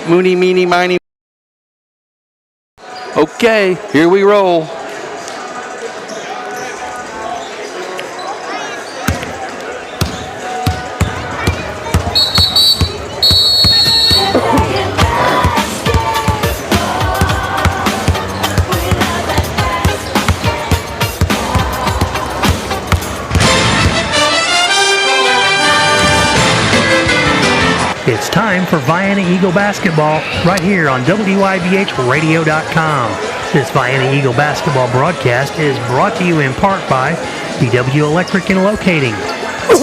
Mooney, meeny, miny. Okay, here we roll. It's time for Vienna Eagle basketball right here on WYBHradio.com. This Vienna Eagle basketball broadcast is brought to you in part by BW Electric and Locating,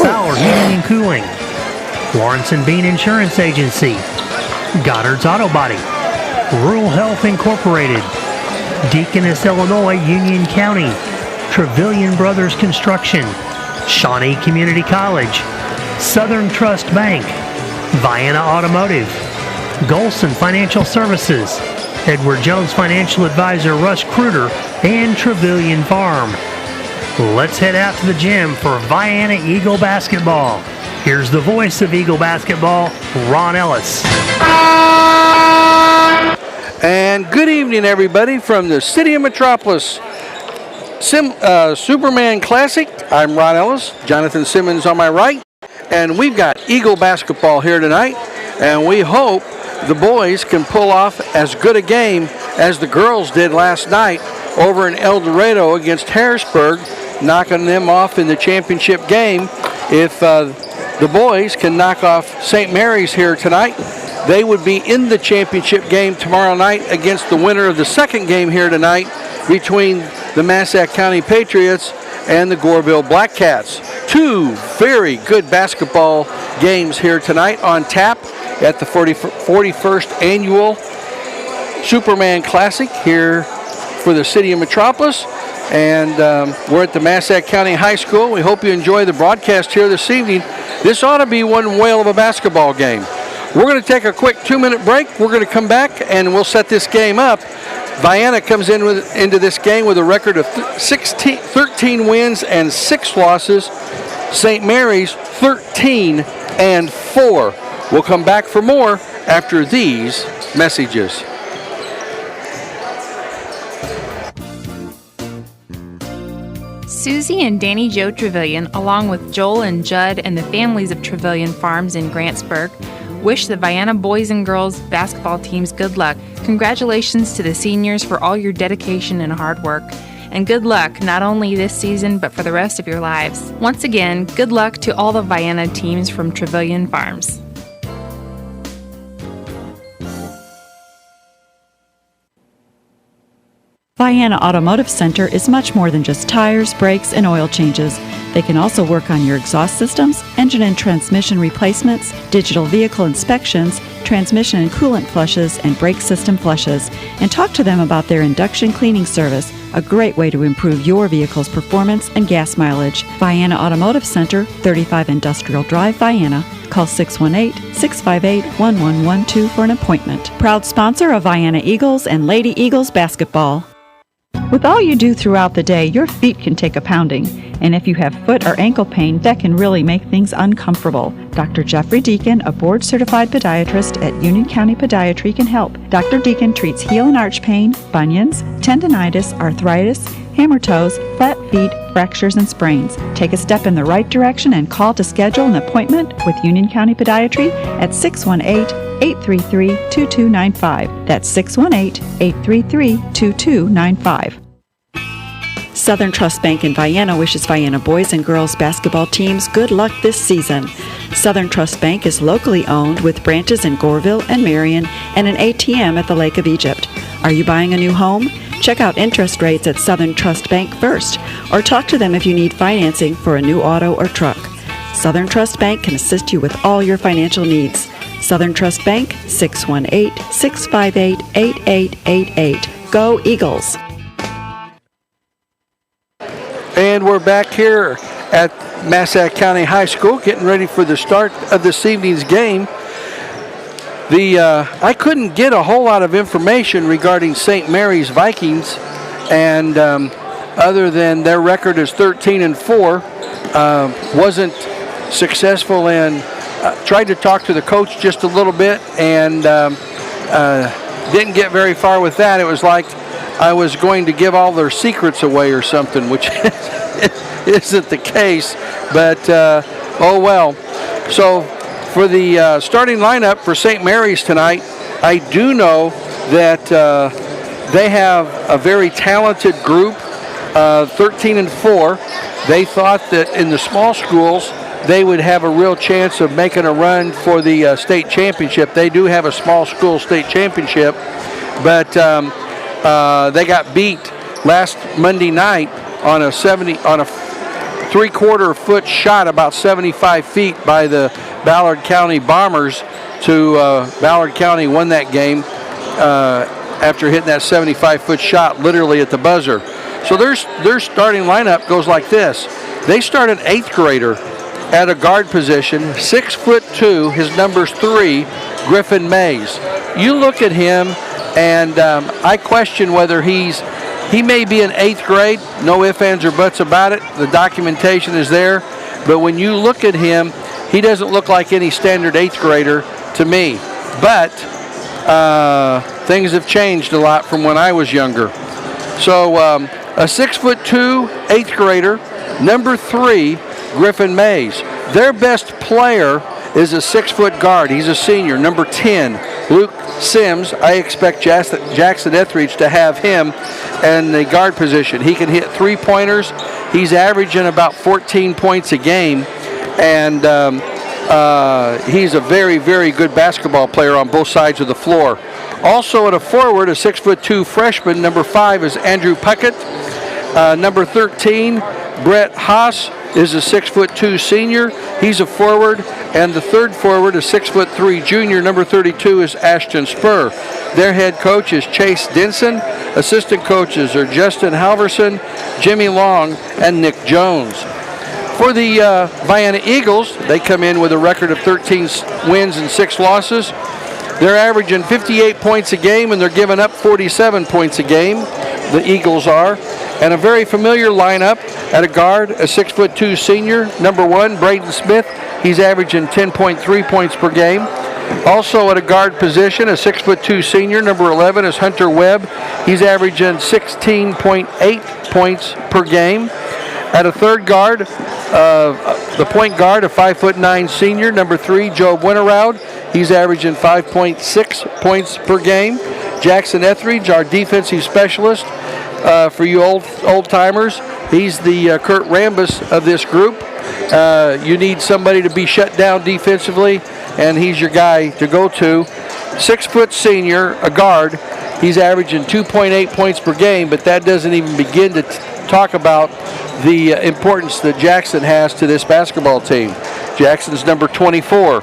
Fowler Heating and Cooling, Lawrence and Bean Insurance Agency, Goddard's Auto Body, Rural Health Incorporated, Deaconess Illinois Union County, Trevelyan Brothers Construction, Shawnee Community College, Southern Trust Bank, Vienna Automotive, Golson Financial Services, Edward Jones Financial Advisor Russ Kruger, and Trevelyan Farm. Let's head out to the gym for Vienna Eagle basketball. Here's the voice of Eagle basketball, Ron Ellis. And good evening, everybody, from the city of Metropolis. Superman Classic. I'm Ron Ellis, Jonathan Simmons on my right. And we've got Eagle basketball here tonight, and we hope the boys can pull off as good a game as the girls did last night over in El Dorado against Harrisburg, knocking them off in the championship game. If the boys can knock off St. Mary's here tonight, they would be in the championship game tomorrow night against the winner of the second game here tonight between the Massac County Patriots and the Goreville Black Cats. Two very good basketball games here tonight on tap at the 41st Annual Superman Classic here for the city of Metropolis. And we're at the Massac County High School. We hope you enjoy the broadcast here this evening. This ought to be one whale of a basketball game. We're going to take a quick 2-minute break. We're going to come back and we'll set this game up. Vienna comes into this game with a record of 13 wins and 6 losses. St. Mary's 13-4. We'll come back for more after these messages. Susie and Danny Joe Trevelyan, along with Joel and Judd and the families of Trevelyan Farms in Grantsburg, wish the Vienna boys and girls basketball teams good luck. Congratulations to the seniors for all your dedication and hard work. And good luck not only this season, but for the rest of your lives. Once again, good luck to all the Vienna teams from Trevelyan Farms. Vienna Automotive Center is much more than just tires, brakes, and oil changes. They can also work on your exhaust systems, engine and transmission replacements, digital vehicle inspections, transmission and coolant flushes, and brake system flushes. And talk to them about their induction cleaning service, a great way to improve your vehicle's performance and gas mileage. Vienna Automotive Center, 35 Industrial Drive, Vienna. Call 618-658-1112 for an appointment. Proud sponsor of Vienna Eagles and Lady Eagles basketball. With all you do throughout the day, your feet can take a pounding. And if you have foot or ankle pain, that can really make things uncomfortable. Dr. Jeffrey Deacon, a board-certified podiatrist at Union County Podiatry, can help. Dr. Deacon treats heel and arch pain, bunions, tendinitis, arthritis, hammer toes, flat feet, fractures, and sprains. Take a step in the right direction and call to schedule an appointment with Union County Podiatry at 618-833-2295. That's 618-833-2295. Southern Trust Bank in Vienna wishes Vienna boys and girls basketball teams good luck this season. Southern Trust Bank is locally owned with branches in Goreville and Marion and an ATM at the Lake of Egypt. Are you buying a new home? Check out interest rates at Southern Trust Bank first, or talk to them if you need financing for a new auto or truck. Southern Trust Bank can assist you with all your financial needs. Southern Trust Bank, 618-658-8888. Go Eagles! And we're back here at Massac County High School getting ready for the start of this evening's game. I couldn't get a whole lot of information regarding St. Mary's Vikings, and other than their record is 13-4, wasn't successful in, tried to talk to the coach just a little bit, and didn't get very far with that. It was like I was going to give all their secrets away or something, which isn't the case. But, oh well. So for the starting lineup for St. Mary's tonight, I do know that they have a very talented group, 13-4. They thought that in the small schools they would have a real chance of making a run for the state championship. They do have a small school state championship, but they got beat last Monday night on a 3/4 foot shot about 75 feet by the Ballard County Bombers. Ballard County won that game after hitting that 75-foot shot literally at the buzzer. So their starting lineup goes like this. They start an 8th grader at a guard position, 6'2", his number's 3, Griffin Mays. You look at him, and I question whether he may be in 8th grade, no ifs, ands, or buts about it. The documentation is there. But when you look at him, he doesn't look like any standard 8th grader to me. But things have changed a lot from when I was younger. So a 6'2", 8th grader, number 3, Griffin Mays. Their best player is a 6-foot guard. He's a senior, number 10, Luke Sims. I expect Jackson Etheridge to have him in the guard position. He can hit 3-pointers. He's averaging about 14 points a game, and he's a very, very good basketball player on both sides of the floor. Also at a forward, a 6'2" freshman, number 5 is Andrew Puckett. Number 13, Brett Haas, is a 6'2" senior. He's a forward. And the third forward, a 6'3" junior, number 32, is Ashton Spur. Their head coach is Chase Denson. Assistant coaches are Justin Halverson, Jimmy Long, and Nick Jones. For the Vienna Eagles, they come in with a record of 13 wins and 6 losses. They're averaging 58 points a game, and they're giving up 47 points a game, the Eagles are. And a very familiar lineup at a guard, a 6'2" senior, number 1, Braden Smith. He's averaging 10.3 points per game. Also at a guard position, a 6'2" senior, number 11, is Hunter Webb. He's averaging 16.8 points per game. At a third guard, the point guard, a 5'9" senior, number 3, Job Winterroud. He's averaging 5.6 points per game. Jackson Etheridge, our defensive specialist. For you old timers, he's the Kurt Rambis of this group. You need somebody to be shut down defensively, and he's your guy to go to. 6-foot senior, a guard. He's averaging 2.8 points per game, but that doesn't even begin to talk about the importance that Jackson has to this basketball team. Jackson's number 24.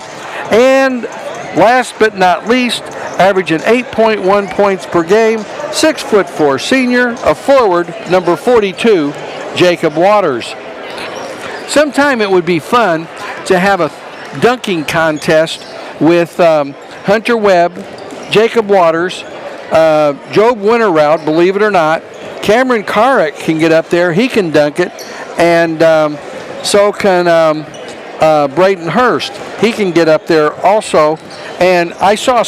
And last but not least, averaging 8.1 points per game, 6'4" senior, a forward, number 42, Jacob Waters. Sometime it would be fun to have a dunking contest with Hunter Webb, Jacob Waters, Job Winterroud, believe it or not. Cameron Carrick can get up there. He can dunk it. And so can Braden Hurst. He can get up there also. And I saw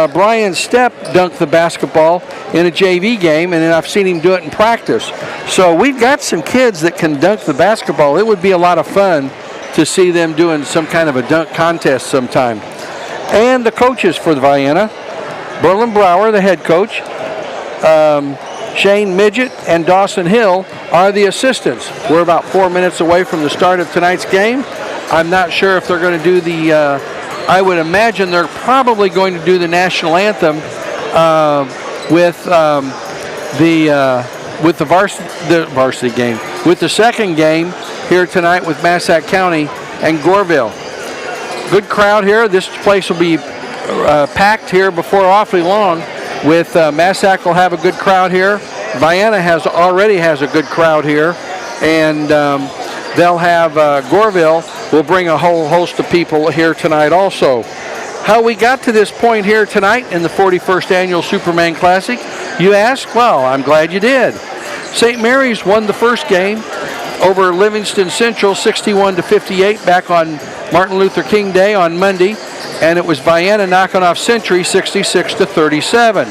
Brian Stepp dunk the basketball in a JV game, and then I've seen him do it in practice. So we've got some kids that can dunk the basketball. It would be a lot of fun to see them doing some kind of a dunk contest sometime. And the coaches for the Vienna, Berlin Brower, the head coach, Shane Midget and Dawson Hill are the assistants. We're about 4 minutes away from the start of tonight's game. I'm not sure if they're going to do the I would imagine they're probably going to do the national anthem with the varsity game, with the second game here tonight with Massac County and Goreville. Good crowd here. This place will be packed here before awfully long. With Massac will have a good crowd here. Vienna already has a good crowd here, and they'll have Goreville will bring a whole host of people here tonight also. How we got to this point here tonight in the 41st Annual Superman Classic, you ask? Well, I'm glad you did. St. Mary's won the first game over Livingston Central 61-58 back on Martin Luther King Day on Monday. and it was Vienna knocking off Century 66-37.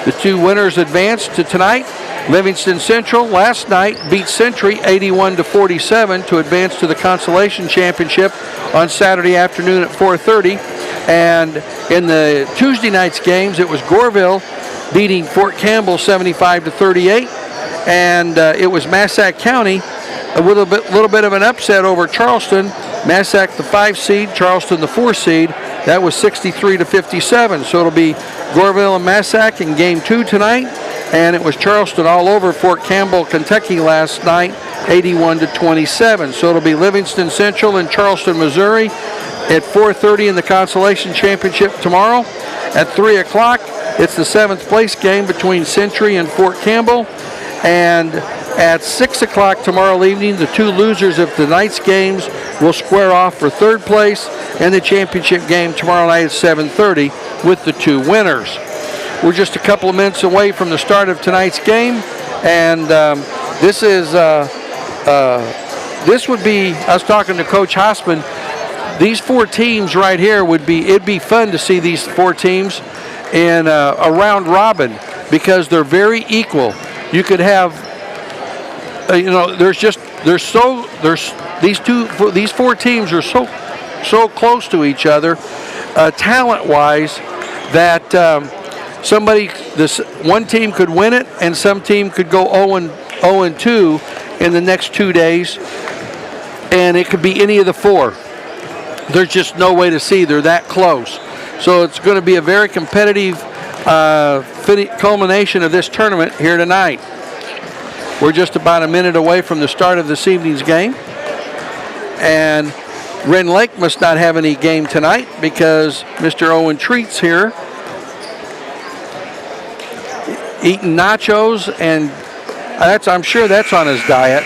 The two winners advanced to tonight. Livingston Central last night beat Century 81-47 to advance to the Consolation Championship on Saturday afternoon at 4:30. And in the Tuesday night's games, it was Goreville beating Fort Campbell 75-38, and it was Massac County a little bit of an upset over Charleston. Massac the 5 seed, Charleston the 4 seed. That was 63-57. So it'll be Goreville and Massac in game 2 tonight. And it was Charleston all over Fort Campbell, Kentucky last night, 81-27. So it'll be Livingston Central and Charleston, Missouri at 4:30 in the Consolation Championship tomorrow. At 3 o'clock, it's the 7th place game between Century and Fort Campbell. And at 6 o'clock tomorrow evening, the two losers of tonight's games will square off for 3rd place in the championship game tomorrow night at 7:30 with the two winners. We're just a couple of minutes away from the start of tonight's game, and this would be, I was talking to Coach Hossman, these 4 teams right here it'd be fun to see these 4 teams in a round robin because they're very equal. You could have, these 4 teams are so close to each other, talent-wise, that one team could win it, and some team could go 0-2 in the next 2 days, and it could be any of the 4. There's just no way to see. They're that close. So it's going to be a very competitive culmination of this tournament here tonight. We're just about a minute away from the start of this evening's game, and Wren Lake must not have any game tonight because Mr. Owen Treat's here eating nachos, and I'm sure that's on his diet.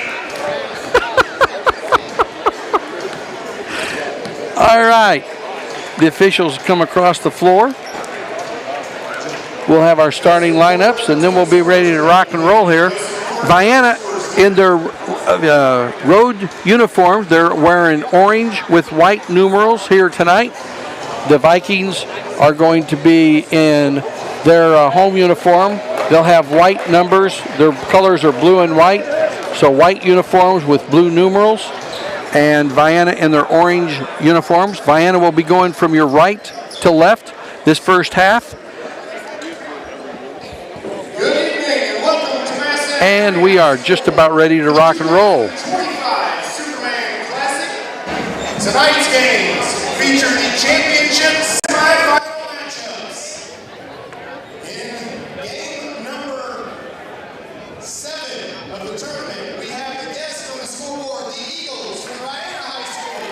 All right, the officials come across the floor. We'll have our starting lineups, and then we'll be ready to rock and roll here. Vienna, in their road uniforms, they're wearing orange with white numerals here tonight. The Vikings are going to be in their home uniform. They'll have white numbers. Their colors are blue and white, so white uniforms with blue numerals. And Vienna in their orange uniforms. Vienna will be going from your right to left this first half. And we are just about ready to rock and roll. Tonight's games feature the championship semifinal matchups. In game number 7 of the tournament, we have the guests on the scoreboard, the Eagles from Vienna High School,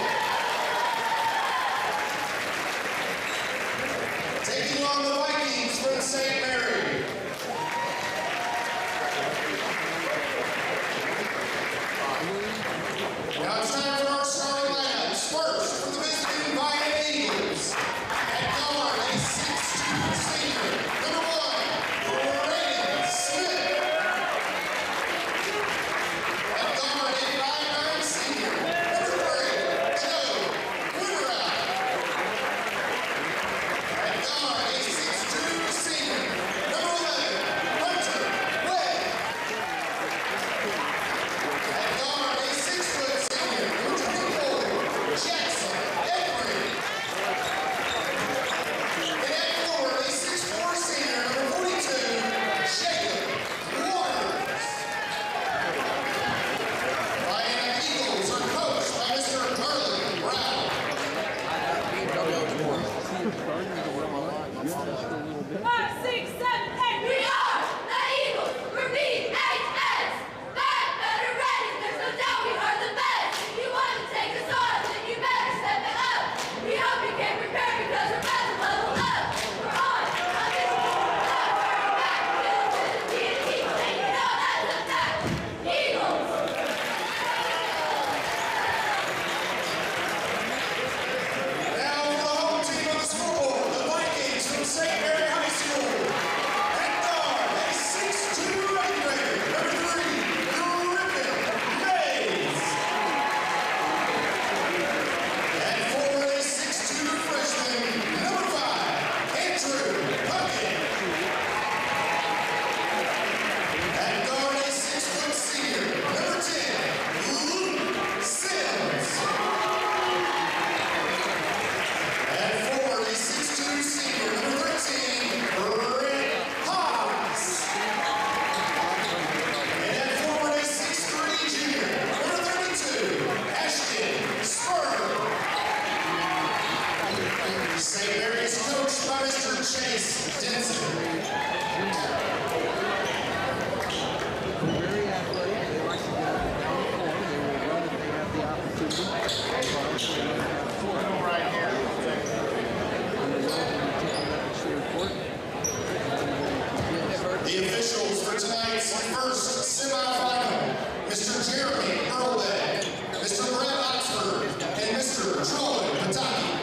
taking on the Vikings from St. Mary. Now it's time for our starting lineups. First, for the visiting Vienna Eagles. At guard, a 6'2" senior. Number 1, Brandon Smith. At guard, a 5'9" senior. Number 3, Joe Winterride. At guard, a 6'2" senior. Number 11, Hunter Webb. At guard, a 6' senior. Number Chase Denson. Very athletic. They like to get up and down the floor. They will run if they have the opportunity. Right here. The officials for tonight's first semifinal, Mr. Jeremy Earlway, Mr. Brett Oxford, and Mr. Troy Pataki.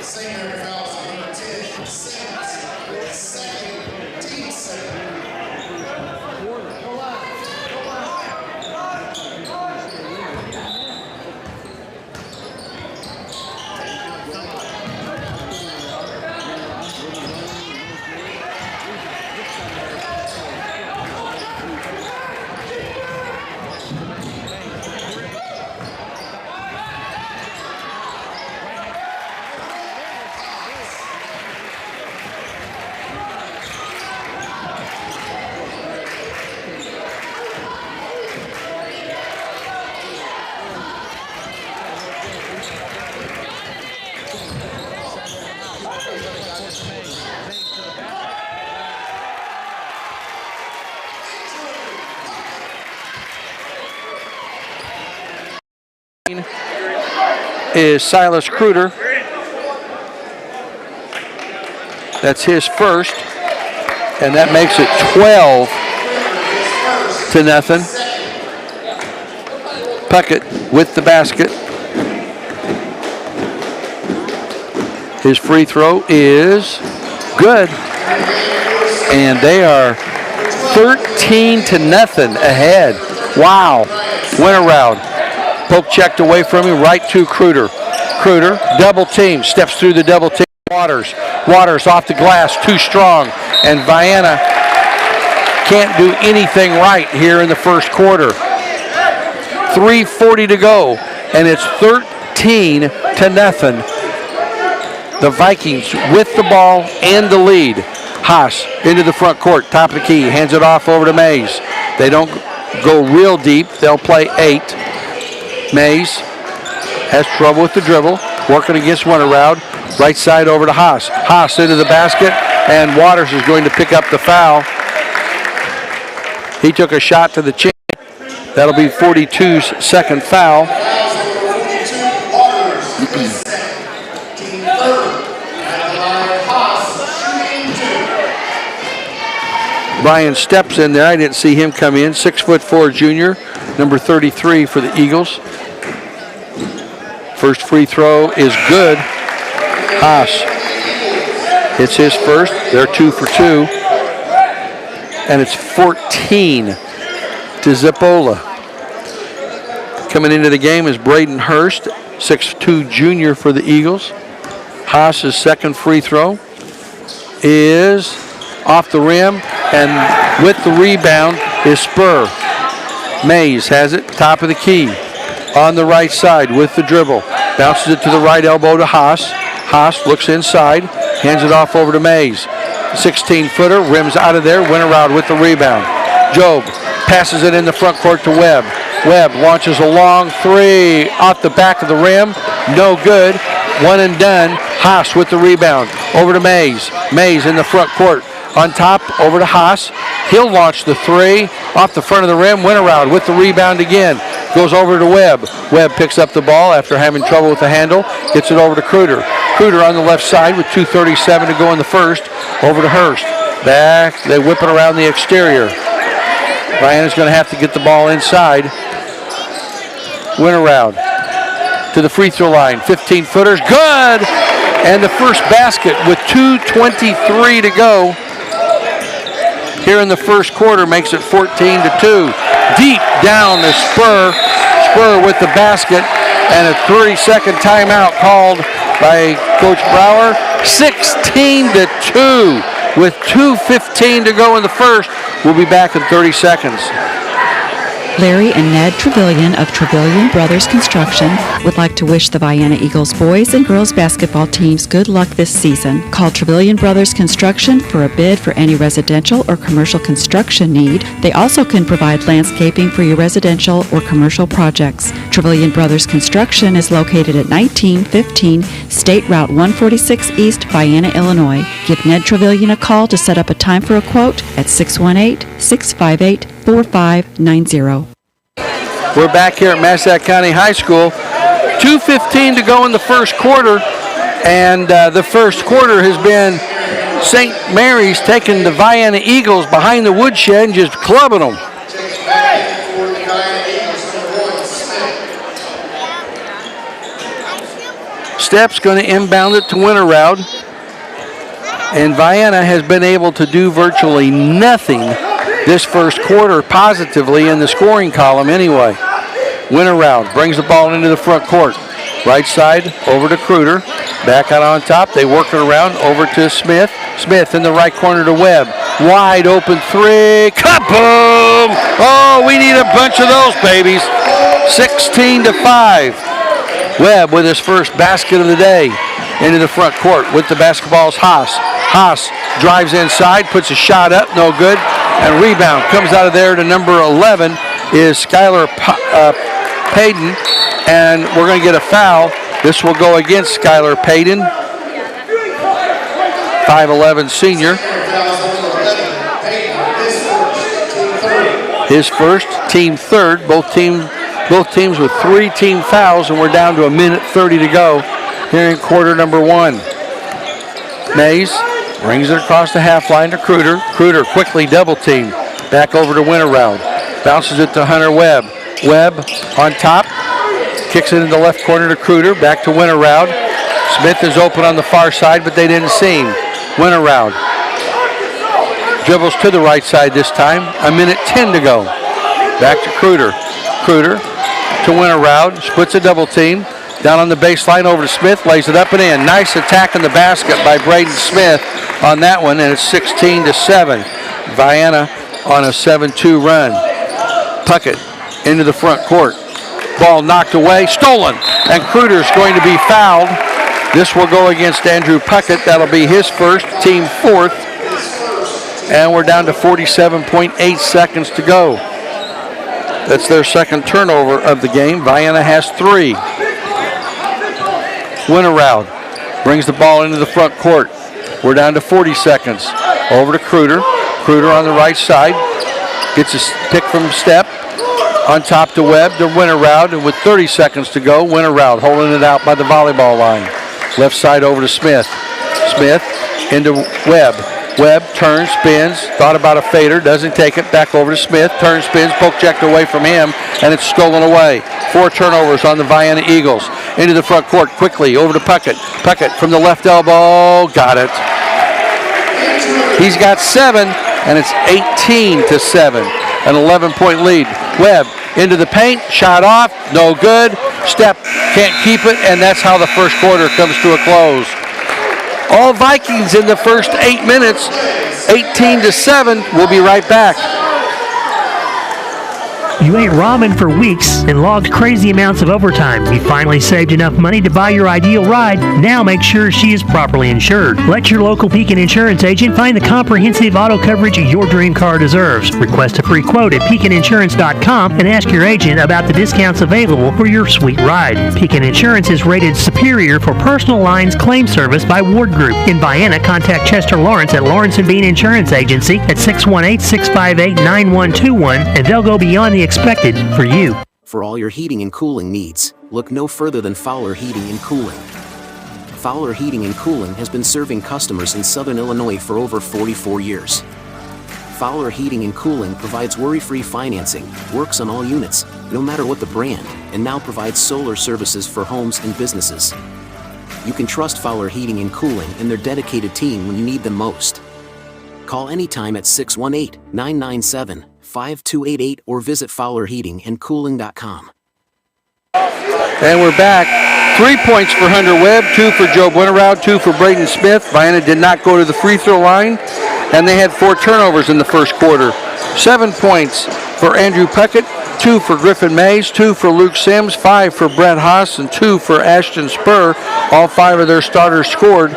Senior fouls on number 10, Sims, second, team second. Is Silas Kruder. That's his first, and that makes it 12-0. Puckett with the basket. His free throw is good, and they are 13-0 ahead. Wow, went around. Poke checked away from him, right to Kruder. Kruder, double team, steps through the double team. Waters off the glass, too strong. And Vienna can't do anything right here in the first quarter. 3:40 to go, and it's 13-0. The Vikings with the ball and the lead. Haas into the front court, top of the key, hands it off over to Mays. They don't go real deep, they'll play 8. Mays has trouble with the dribble, working against one around. Right side over to Haas. Haas into the basket, and Waters is going to pick up the foul. He took a shot to the chin. That'll be 42's second foul. Brian steps in there. I didn't see him come in. 6'4" junior, number 33 for the Eagles. First free throw is good. Haas hits his first. They're 2 for 2. And it's 14 to Zippola. Coming into the game is Braden Hurst, 6'2" junior for the Eagles. Haas's second free throw is off the rim, and with the rebound is Spur. Mays has it, top of the key. On the right side with the dribble. Bounces it to the right elbow to Haas. Haas looks inside, hands it off over to Mays. 16-footer, rims out of there, went around with the rebound. Job passes it in the front court to Webb. Webb launches a long three off the back of the rim. No good. One and done. Haas with the rebound. Over to Mays. Mays in the front court. On top, over to Haas. He'll launch the three off the front of the rim. Went around with the rebound again. Goes over to Webb. Webb picks up the ball after having trouble with the handle. Gets it over to Kruder. Kruder on the left side with 2:37 to go in the first. Over to Hurst. Back. They whip it around the exterior. Vienna's going to have to get the ball inside. Went around to the free throw line. 15-footers. Good! And the first basket with 2:23 to go here in the first quarter makes it 14-2. Deep down to Spur. Spur with the basket, and a 30-second timeout called by Coach Brower. 16-2 with 2:15 to go in the first. We'll be back in 30 seconds. Larry and Ned Trevelyan of Trevelyan Brothers Construction would like to wish the Vienna Eagles boys and girls basketball teams good luck this season. Call Trevelyan Brothers Construction for a bid for any residential or commercial construction need. They also can provide landscaping for your residential or commercial projects. Trevelyan Brothers Construction is located at 1915 State Route 146 East, Vienna, Illinois. Give Ned Trevelyan a call to set up a time for a quote at 618-658-3600. 617-888-4590. We're back here at Massac County High School. 2:15 to go in the first quarter, and the first quarter has been St. Mary's taking the Vienna Eagles behind the woodshed and just clubbing them. Stepp's going to inbound it to Winterroud, and Vienna has been able to do virtually nothing this first quarter positively in the scoring column anyway. Winterroud brings the ball into the front court. Right side over to Kruder. Back out on top. They work it around over to Smith. Smith in the right corner to Webb. Wide open three. Kaboom! Oh, we need a bunch of those babies. 16-5. Webb with his first basket of the day into the front court with the basketball's Haas. Haas drives inside, puts a shot up, no good, and rebound comes out of there to number 11 is Skylar Payton, and we're going to get a foul. This will go against Skylar Payton, 5'11 senior. His first, team third, both teams with 3 team fouls, and we're down to 1:30 to go here in quarter number 1. Mays brings it across the half line to Kruder. Kruder quickly double teamed. Back over to Winterroud. Bounces it to Hunter Webb. Webb on top. Kicks it in the left corner to Kruder. Back to Winterroud. Smith is open on the far side, but they didn't see him. Winterroud dribbles to the right side this time. 1:10 to go. Back to Kruder. Kruder to Winterroud. Splits a double team. Down on the baseline over to Smith. Lays it up and in. Nice attack in the basket by Braden Smith on that one, and it's 16-7. Vienna on a 7-2 run. Puckett into the front court. Ball knocked away. Stolen. And Kruder's going to be fouled. This will go against Andrew Puckett. That'll be his first, team fourth. And we're down to 47.8 seconds to go. That's their second turnover of the game. Vienna has 3. Winterroud brings the ball into the front court. We're down to 40 seconds. Over to Kruder. Kruder on the right side. Gets a pick from Step. On top to Webb to Winterroud. And with 30 seconds to go, Winterroud holding it out by the volleyball line. Left side over to Smith. Smith into Webb. Webb turns, spins, thought about a fader, doesn't take it, back over to Smith, turns, spins, poke checked away from him, and it's stolen away. 4 turnovers on the Vienna Eagles. Into the front court quickly, over to Puckett. Puckett from the left elbow, got it. He's got 7, and it's 18-7, an 11-point lead. Webb into the paint, shot off, no good. Step can't keep it, and that's how the first quarter comes to a close. All Vikings in the first 8 minutes, 18-7. We'll be right back. You ate ramen for weeks and logged crazy amounts of overtime. You finally saved enough money to buy your ideal ride. Now make sure she is properly insured. Let your local Pekin Insurance agent find the comprehensive auto coverage your dream car deserves. Request a free quote at PekinInsurance.com and ask your agent about the discounts available for your sweet ride. Pekin Insurance is rated superior for personal lines claim service by Ward Group. In Vienna, contact Chester Lawrence at Lawrence & Bean Insurance Agency at 618-658-9121, and they'll go beyond the expected for you. For all your heating and cooling needs, look no further than Fowler Heating and Cooling. Fowler Heating and Cooling has been serving customers in Southern Illinois for over 44 years. Fowler Heating and Cooling provides worry-free financing, works on all units, no matter what the brand, and now provides solar services for homes and businesses. You can trust Fowler Heating and Cooling and their dedicated team when you need them most. Call anytime at 618-997-5288 or visit FowlerHeatingandCooling.com. And we're back. 3 points for Hunter Webb, 2 for Joe Winterroud, 2 for Braden Smith. Vienna did not go to the free throw line, and they had 4 turnovers in the first quarter. 7 points for Andrew Puckett, 2 for Griffin Mays, 2 for Luke Sims, 5 for Brett Haas, and 2 for Ashton Spur. All 5 of their starters scored,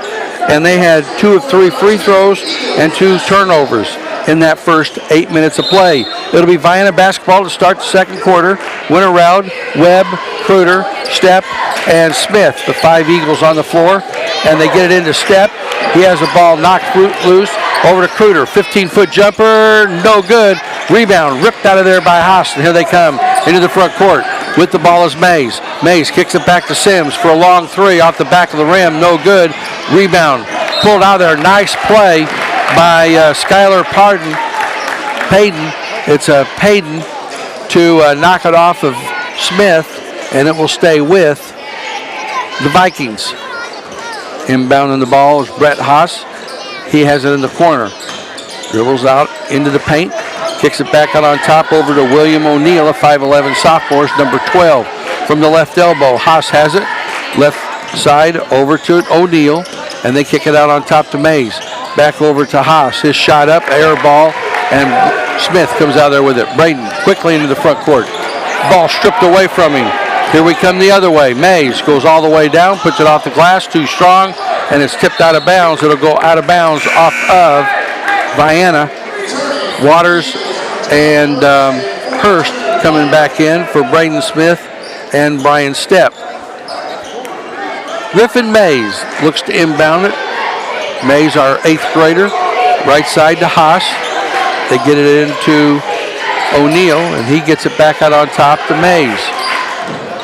and they had 2 of 3 free throws and 2 turnovers in that first 8 minutes of play. It'll be Vienna basketball to start the second quarter. Winterroud, Webb, Kruder, Stepp, and Smith, the 5 Eagles on the floor, and they get it into Stepp. He has the ball knocked loose over to Kruder. 15-foot jumper, no good. Rebound ripped out of there by Haas, and here they come into the front court. With the ball is Mays. Mays kicks it back to Sims for a long three off the back of the rim. No good. Rebound pulled out of there. Nice play by Skylar Payton. It's a Payton to knock it off of Smith, and it will stay with the Vikings. Inbounding the ball is Brett Haas. He has it in the corner. Dribbles out into the paint. Kicks it back out on top over to William O'Neal, a 5'11 sophomore, number 12. From the left elbow, Haas has it. Left side over to O'Neal, and they kick it out on top to Mays. Back over to Haas. His shot up, air ball, and Smith comes out there with it. Braden quickly into the front court. Ball stripped away from him. Here we come the other way. Mays goes all the way down, puts it off the glass, too strong, and it's tipped out of bounds. It'll go out of bounds off of Vienna. Waters and Hurst coming back in for Braden Smith and Brian Stepp. Griffin Mays looks to inbound it. Mays, our 8th grader, right side to Haas. They get it into O'Neal, and he gets it back out on top to Mays.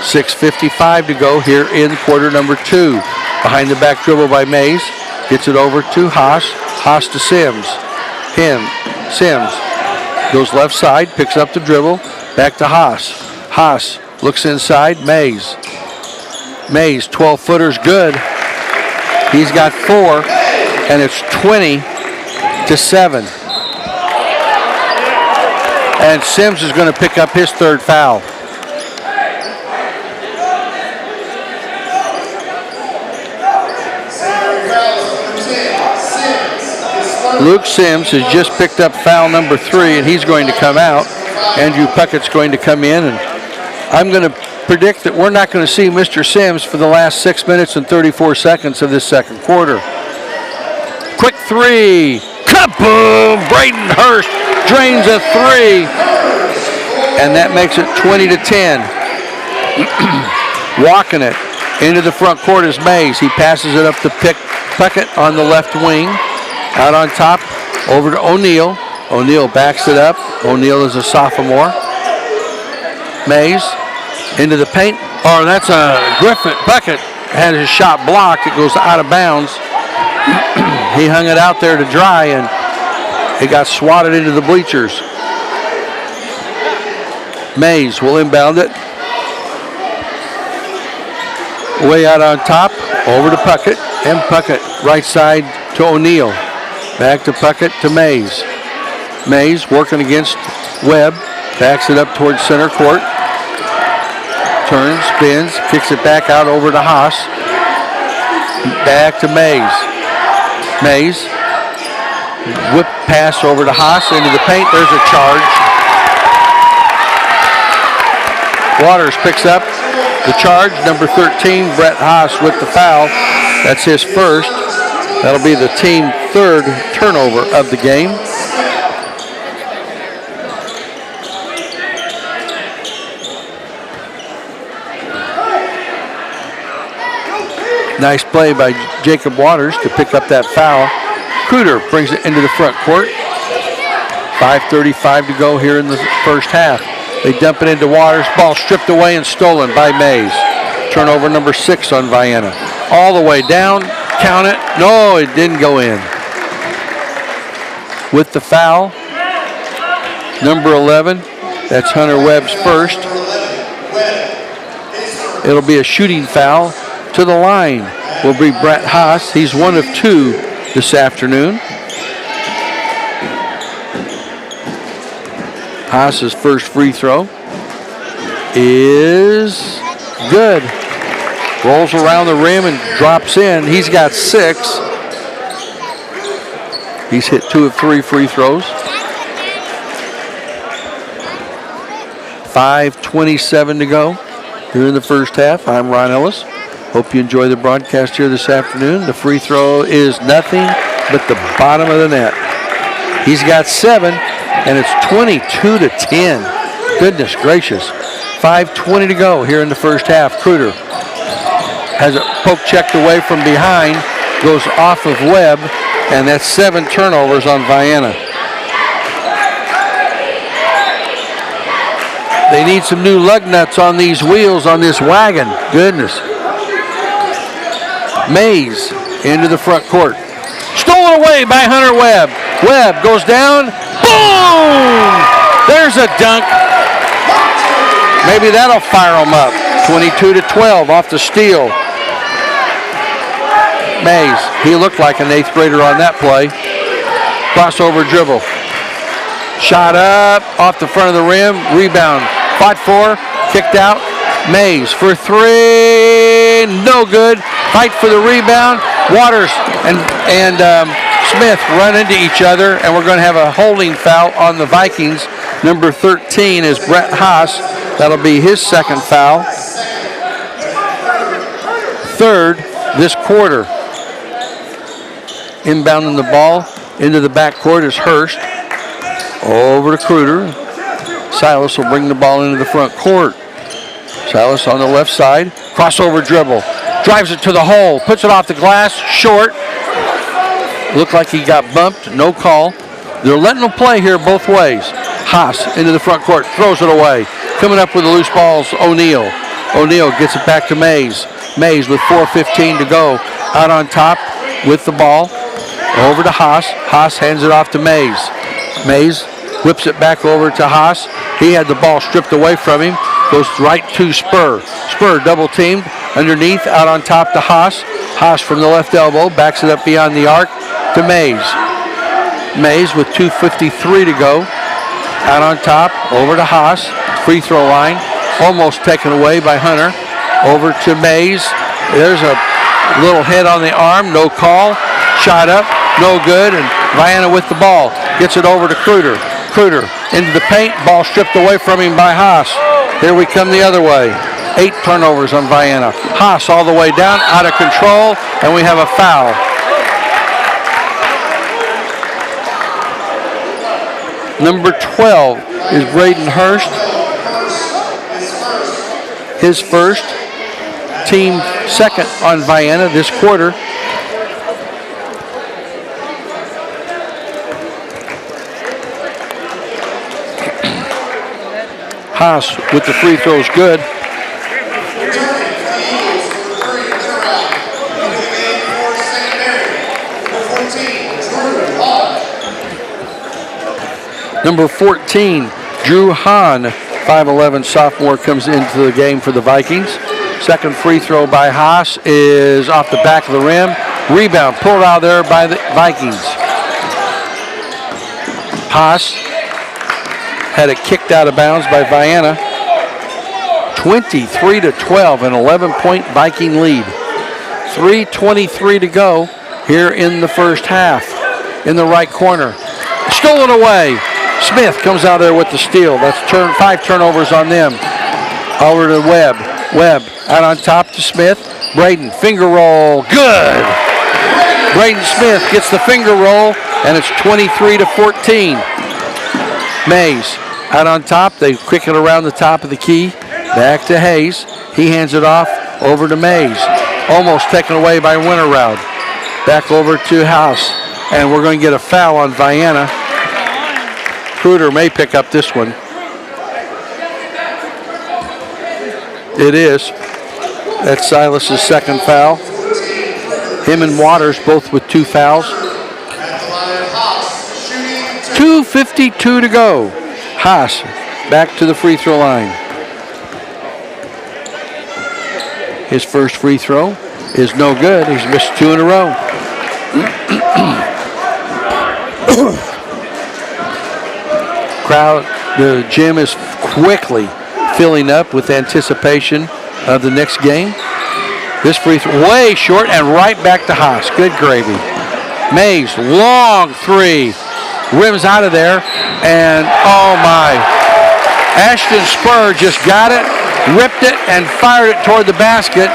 6:55 to go here in quarter number 2. Behind the back dribble by Mays. Gets it over to Haas. Haas to Sims. Sims goes left side, picks up the dribble, back to Haas. Haas looks inside, Mays. Mays, 12-footer's good. He's got 4, and it's 20-7. And Sims is going to pick up his 3rd foul. Luke Sims has just picked up foul number 3, and he's going to come out. Andrew Puckett's going to come in, and I'm going to predict that we're not going to see Mr. Sims for the last 6 minutes and 34 seconds of this second quarter. Quick 3. Kaboom! Braden Hurst drains a 3, and that makes it 20-10. Walking it into the front court is Mays. He passes it up to Puckett on the left wing. Out on top, over to O'Neal. O'Neal backs it up. O'Neal is a sophomore. Mays into the paint. Oh, that's a Griffin. Puckett had his shot blocked. It goes out of bounds. He hung it out there to dry, and it got swatted into the bleachers. Mays will inbound it. Way out on top, over to Puckett, and Puckett right side to O'Neal. Back to Puckett to Mays. Mays working against Webb. Backs it up towards center court. Turns, spins, kicks it back out over to Haas. Back to Mays. Mays. Whip pass over to Haas into the paint. There's a charge. Waters picks up the charge. Number 13, Brett Haas with the foul. That's his first. That'll be the team 3rd turnover of the game. Nice play by Jacob Waters to pick up that foul. Cooter brings it into the front court. 5:35 to go here in the first half. They dump it into Waters. Ball stripped away and stolen by Mays. Turnover number 6 on Vienna. All the way down. Count it. No, it didn't go in. With the foul, number 11. That's Hunter Webb's first. It'll be a shooting foul. To the line will be Brett Haas. He's 1 of 2 this afternoon. Haas's first free throw is good. Rolls around the rim and drops in. He's got 6. He's hit 2 of 3 free throws. 5:27 to go here in the first half. I'm Ron Ellis. Hope you enjoy the broadcast here this afternoon. The free throw is nothing but the bottom of the net. He's got 7, and it's 22-10. Goodness gracious. 5:20 to go here in the first half. Cruder has it poke checked away from behind, goes off of Webb, and that's 7 turnovers on Vienna. They need some new lug nuts on these wheels on this wagon. Goodness. Mays into the front court. Stolen away by Hunter Webb. Webb goes down. Boom! There's a dunk. Maybe that'll fire them up. 22-12 off the steal. Mays, he looked like an 8th grader on that play. Crossover dribble. Shot up off the front of the rim. Rebound. Fought for. Kicked out. Mays for 3. No good. Fight for the rebound. Waters and Smith run into each other, and we're going to have a holding foul on the Vikings. Number 13 is Brett Haas. That'll be his second foul. Third this quarter. Inbounding the ball into the backcourt is Hurst. Over to Kruger. Silas will bring the ball into the front court. Silas on the left side. Crossover dribble. Drives it to the hole. Puts it off the glass. Short. Looked like he got bumped. No call. They're letting him play here both ways. Haas into the front court. Throws it away. Coming up with the loose balls, O'Neal. O'Neal gets it back to Mays. Mays with 4:15 to go. Out on top with the ball. Over to Haas. Haas hands it off to Mays. Mays whips it back over to Haas. He had the ball stripped away from him. Goes right to Spur. Spur double teamed. Underneath, out on top to Haas. Haas from the left elbow. Backs it up beyond the arc to Mays. Mays with 2:53 to go. Out on top. Over to Haas. Free throw line. Almost taken away by Hunter. Over to Mays. There's a little head on the arm. No call. Shot up. No good. And Vienna with the ball. Gets it over to Kruger. Kruger into the paint. Ball stripped away from him by Haas. Here we come the other way. 8 turnovers on Vienna. Haas all the way down. Out of control. And we have a foul. Number 12 is Braden Hurst. His first. Team second on Vienna this quarter. Haas with the free throws good. Number 14, Drew Hahn, 5'11" sophomore, comes into the game for the Vikings. Second free throw by Haas is off the back of the rim. Rebound pulled out there by the Vikings. Haas had it kicked out of bounds by Vienna. 23-12, an 11-point Viking lead. 3:23 to go here in the first half. In the right corner. Stolen away. Smith comes out there with the steal. That's 5 turnovers on them. Over to Webb. Webb out on top to Smith. Braden, finger roll. Good. Braden Smith gets the finger roll, and it's 23-14. Mays out on top. They quick it around the top of the key. Back to Hayes. He hands it off over to Mays. Almost taken away by Winterroud. Back over to House. And we're going to get a foul on Vienna. Kruger may pick up this one. It is. That's Silas's second foul. Him and Waters both with 2 fouls. 2:52 to go. Haas back to the free throw line. His first free throw is no good. He's missed 2 in a row. Crowd, the gym is quickly filling up with anticipation of the next game. This free throw way short and right back to Haas. Good gravy. Mays, long 3. Rims out of there, and oh my. Ashton Spur just got it, ripped it, and fired it toward the basket,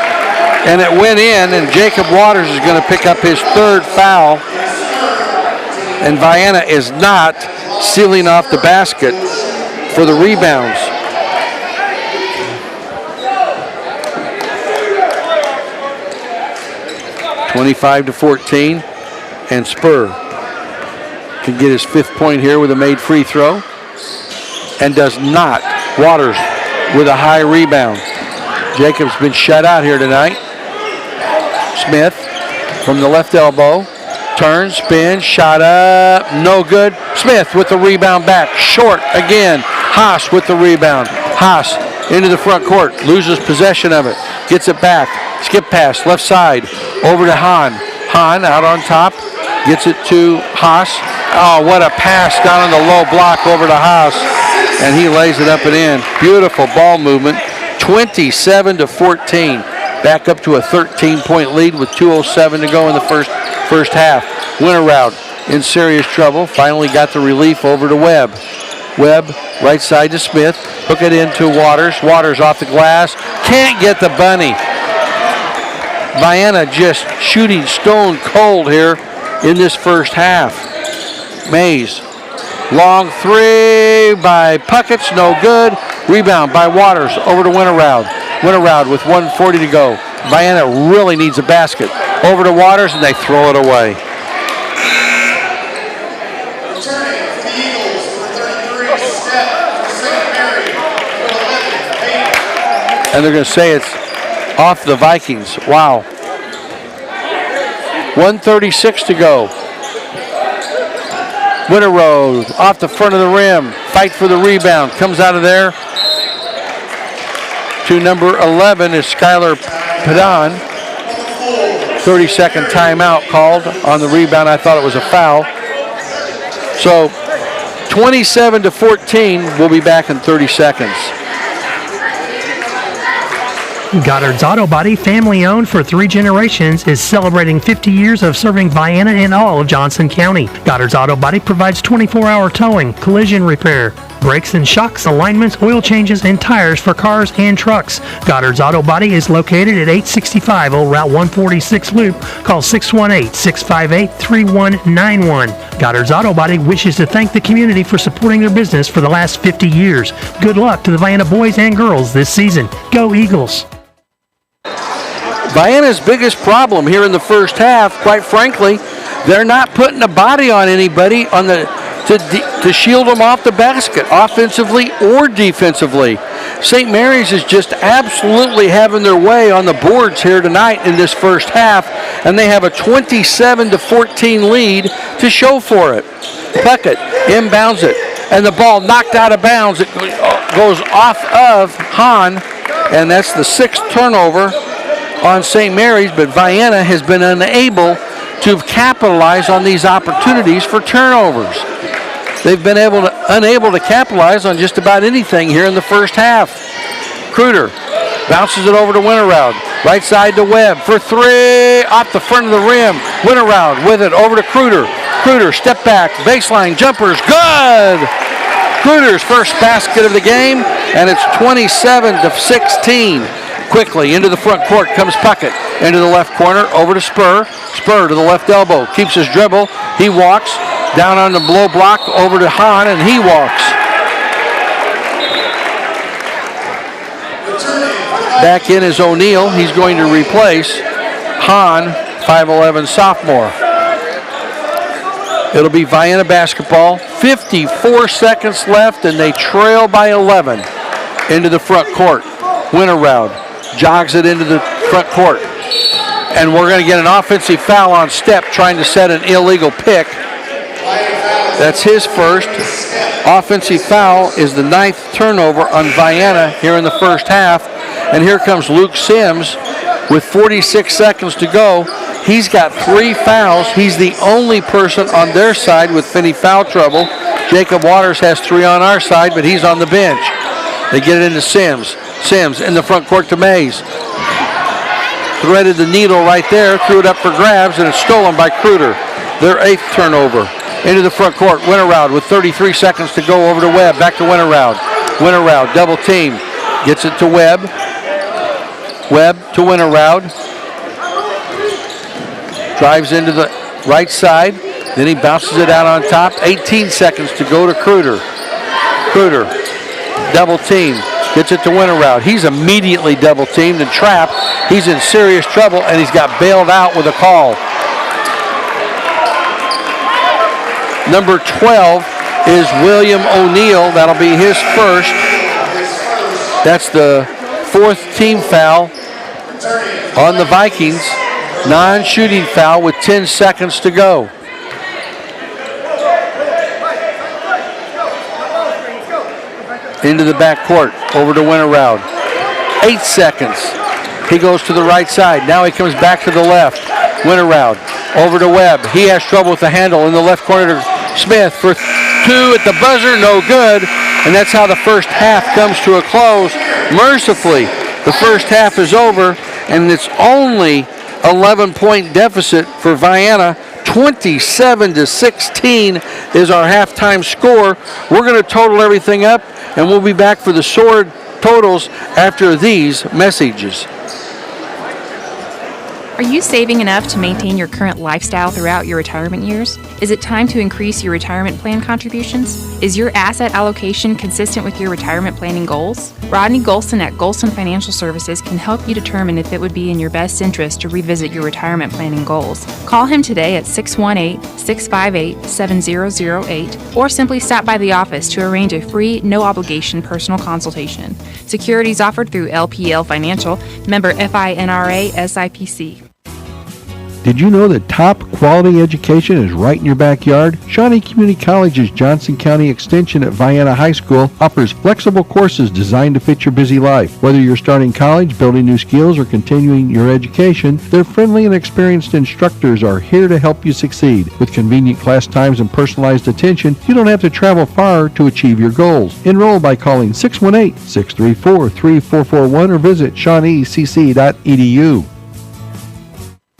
and it went in, and Jacob Waters is going to pick up his 3rd foul. And Vienna is not sealing off the basket for the rebounds. (25-14), and Spur can get his 5th point here with a made free throw, and does not Waters with a high rebound. Jacob's been shut out here tonight. Smith from the left elbow. Turns, spins, shot up, no good. Smith with the rebound back, short again. Haas with the rebound. Haas into the front court, loses possession of it, gets it back. Skip pass, left side, over to Hahn. Hahn out on top, gets it to Haas. Oh, what a pass down on the low block over to Haas, and he lays it up and in. Beautiful ball movement, 27-14. Back up to a 13-point lead with 2:07 to go in the first half. Winterroud in serious trouble. Finally got the relief over to Webb. Webb, right side to Smith. Hook it into Waters. Waters off the glass. Can't get the bunny. Vienna just shooting stone cold here in this first half. Mays. Long three by Puckett's, no good. Rebound by Waters over to Winterroud. Winterroud with 1:40 to go. Vienna really needs a basket. Over to Waters, and they throw it away. Returning for the Eagles, number 33, Steph St. Mary, with 11. And they're going to say it's off the Vikings. Wow. 1:36 to go. Winterroad off the front of the rim. Fight for the rebound. Comes out of there to number 11 is Skylar Padon. 30-second timeout called on the rebound. I thought it was a foul. So 27-14. We'll be back in 30 seconds. Goddard's Auto Body, family owned for 3 generations, is celebrating 50 years of serving Vienna and all of Johnson County. Goddard's Auto Body provides 24-hour towing, collision repair, brakes and shocks, alignments, oil changes, and tires for cars and trucks. Goddard's Auto Body is located at 865 Old Route 146 Loop. Call 618-658-3191. Goddard's Auto Body wishes to thank the community for supporting their business for the last 50 years. Good luck to the Vienna boys and girls this season. Go Eagles! Vienna's biggest problem here in the first half, quite frankly, they're not putting a body on anybody to shield them off the basket, offensively or defensively. St. Mary's is just absolutely having their way on the boards here tonight in this first half, and they have a 27-14 lead to show for it. Puckett inbounds it, and the ball knocked out of bounds. It goes off of Hahn, and that's the 6th turnover on St. Mary's, but Vienna has been unable to capitalize on these opportunities for turnovers. They've been unable to capitalize on just about anything here in the first half. Kruder bounces it over to Winterroud. Right side to Webb for 3, off the front of the rim. Winterroud with it over to Kruder. Kruder, step back, baseline jumpers, good! Kruder's first basket of the game, and it's 27-16. Quickly into the front court comes Puckett. Into the left corner, over to Spur. Spur to the left elbow, keeps his dribble. He walks down on the blow block over to Hahn, and he walks. Back in is O'Neal. He's going to replace Hahn, 5'11" sophomore. It'll be Vienna basketball. 54 seconds left, and they trail by 11 into the front court. Winterroud jogs it into the front court. And we're going to get an offensive foul on Stepp trying to set an illegal pick. That's his first. Offensive foul is the 9th turnover on Vienna here in the first half. And here comes Luke Sims with 46 seconds to go. He's got 3 fouls. He's the only person on their side with any foul trouble. Jacob Waters has 3 on our side, but he's on the bench. They get it into Sims. Sims in the front court to Mays. Threaded the needle right there, threw it up for grabs, and it's stolen by Kruder. Their 8th turnover. Into the front court, Winterroud with 33 seconds to go over to Webb. Back to Winterroud. Winterroud, double team. Gets it to Webb. Webb to Winterroud. Drives into the right side. Then he bounces it out on top. 18 seconds to go to Kruder. Kruder, double team. Gets it to Winterroud. He's immediately double teamed and trapped. He's in serious trouble, and he's got bailed out with a call. Number 12 is William O'Neal. That'll be his first. That's the 4th team foul on the Vikings. Non-shooting foul with 10 seconds to go. Into the backcourt, over to Winterroud. 8 seconds. He goes to the right side. Now he comes back to the left. Winterroud over to Webb. He has trouble with the handle in the left corner to Smith for 2 at the buzzer. No good. And that's how the first half comes to a close. Mercifully, the first half is over, and it's only 11-point deficit for Vienna. 27-16 is our halftime score. We're going to total everything up, and we'll be back for the sword totals after these messages. Are you saving enough to maintain your current lifestyle throughout your retirement years? Is it time to increase your retirement plan contributions? Is your asset allocation consistent with your retirement planning goals? Rodney Golson at Golson Financial Services can help you determine if it would be in your best interest to revisit your retirement planning goals. Call him today at 618-658-7008 or simply stop by the office to arrange a free, no-obligation personal consultation. Securities offered through LPL Financial, member FINRA SIPC. Did you know that top quality education is right in your backyard? Shawnee Community College's Johnson County Extension at Vienna High School offers flexible courses designed to fit your busy life. Whether you're starting college, building new skills, or continuing your education, their friendly and experienced instructors are here to help you succeed. With convenient class times and personalized attention, you don't have to travel far to achieve your goals. Enroll by calling 618-634-3441 or visit shawneecc.edu.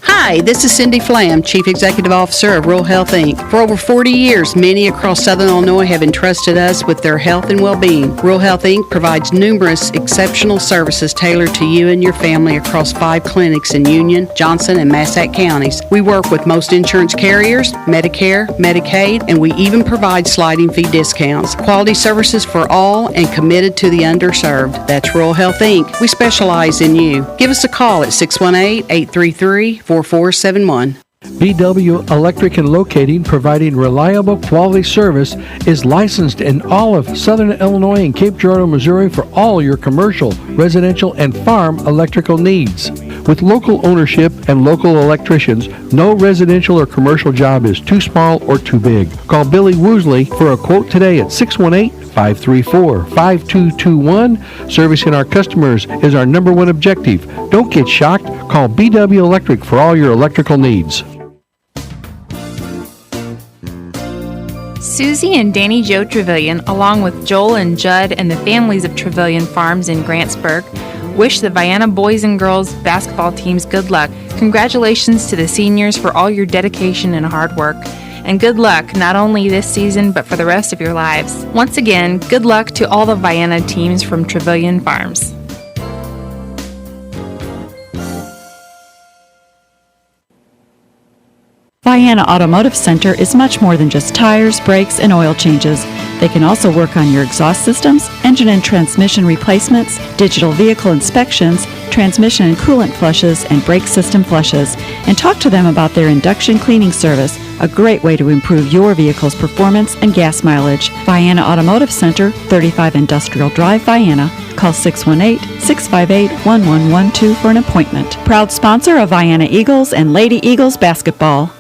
Hi, this is Cindy Flam, Chief Executive Officer of Rural Health, Inc. For over 40 years, many across Southern Illinois have entrusted us with their health and well-being. Rural Health, Inc. provides numerous exceptional services tailored to you and your family across 5 clinics in Union, Johnson, and Massac counties. We work with most insurance carriers, Medicare, Medicaid, and we even provide sliding fee discounts. Quality services for all and committed to the underserved. That's Rural Health, Inc. We specialize in you. Give us a call at 618-833-4471. BW Electric and Locating, providing reliable quality service, is licensed in all of Southern Illinois and Cape Girardeau, Missouri for all your commercial, residential, and farm electrical needs. With local ownership and local electricians, no residential or commercial job is too small or too big. Call Billy Woosley for a quote today at 618-534-5221. Servicing our customers is our number one objective. Don't get shocked. Call BW Electric for all your electrical needs. Susie and Danny Joe Trevelyan, along with Joel and Judd and the families of Trevelyan Farms in Grantsburg, wish the Vienna boys and girls basketball teams good luck. Congratulations to the seniors for all your dedication and hard work. And good luck not only this season, but for the rest of your lives. Once again, good luck to all the Vienna teams from Trevelyan Farms. Vienna Automotive Center is much more than just tires, brakes, and oil changes. They can also work on your exhaust systems, engine and transmission replacements, digital vehicle inspections, transmission and coolant flushes, and brake system flushes. And talk to them about their induction cleaning service, a great way to improve your vehicle's performance and gas mileage. Vienna Automotive Center, 35 Industrial Drive, Vienna. Call 618-658-1112 for an appointment. Proud sponsor of Vienna Eagles and Lady Eagles basketball.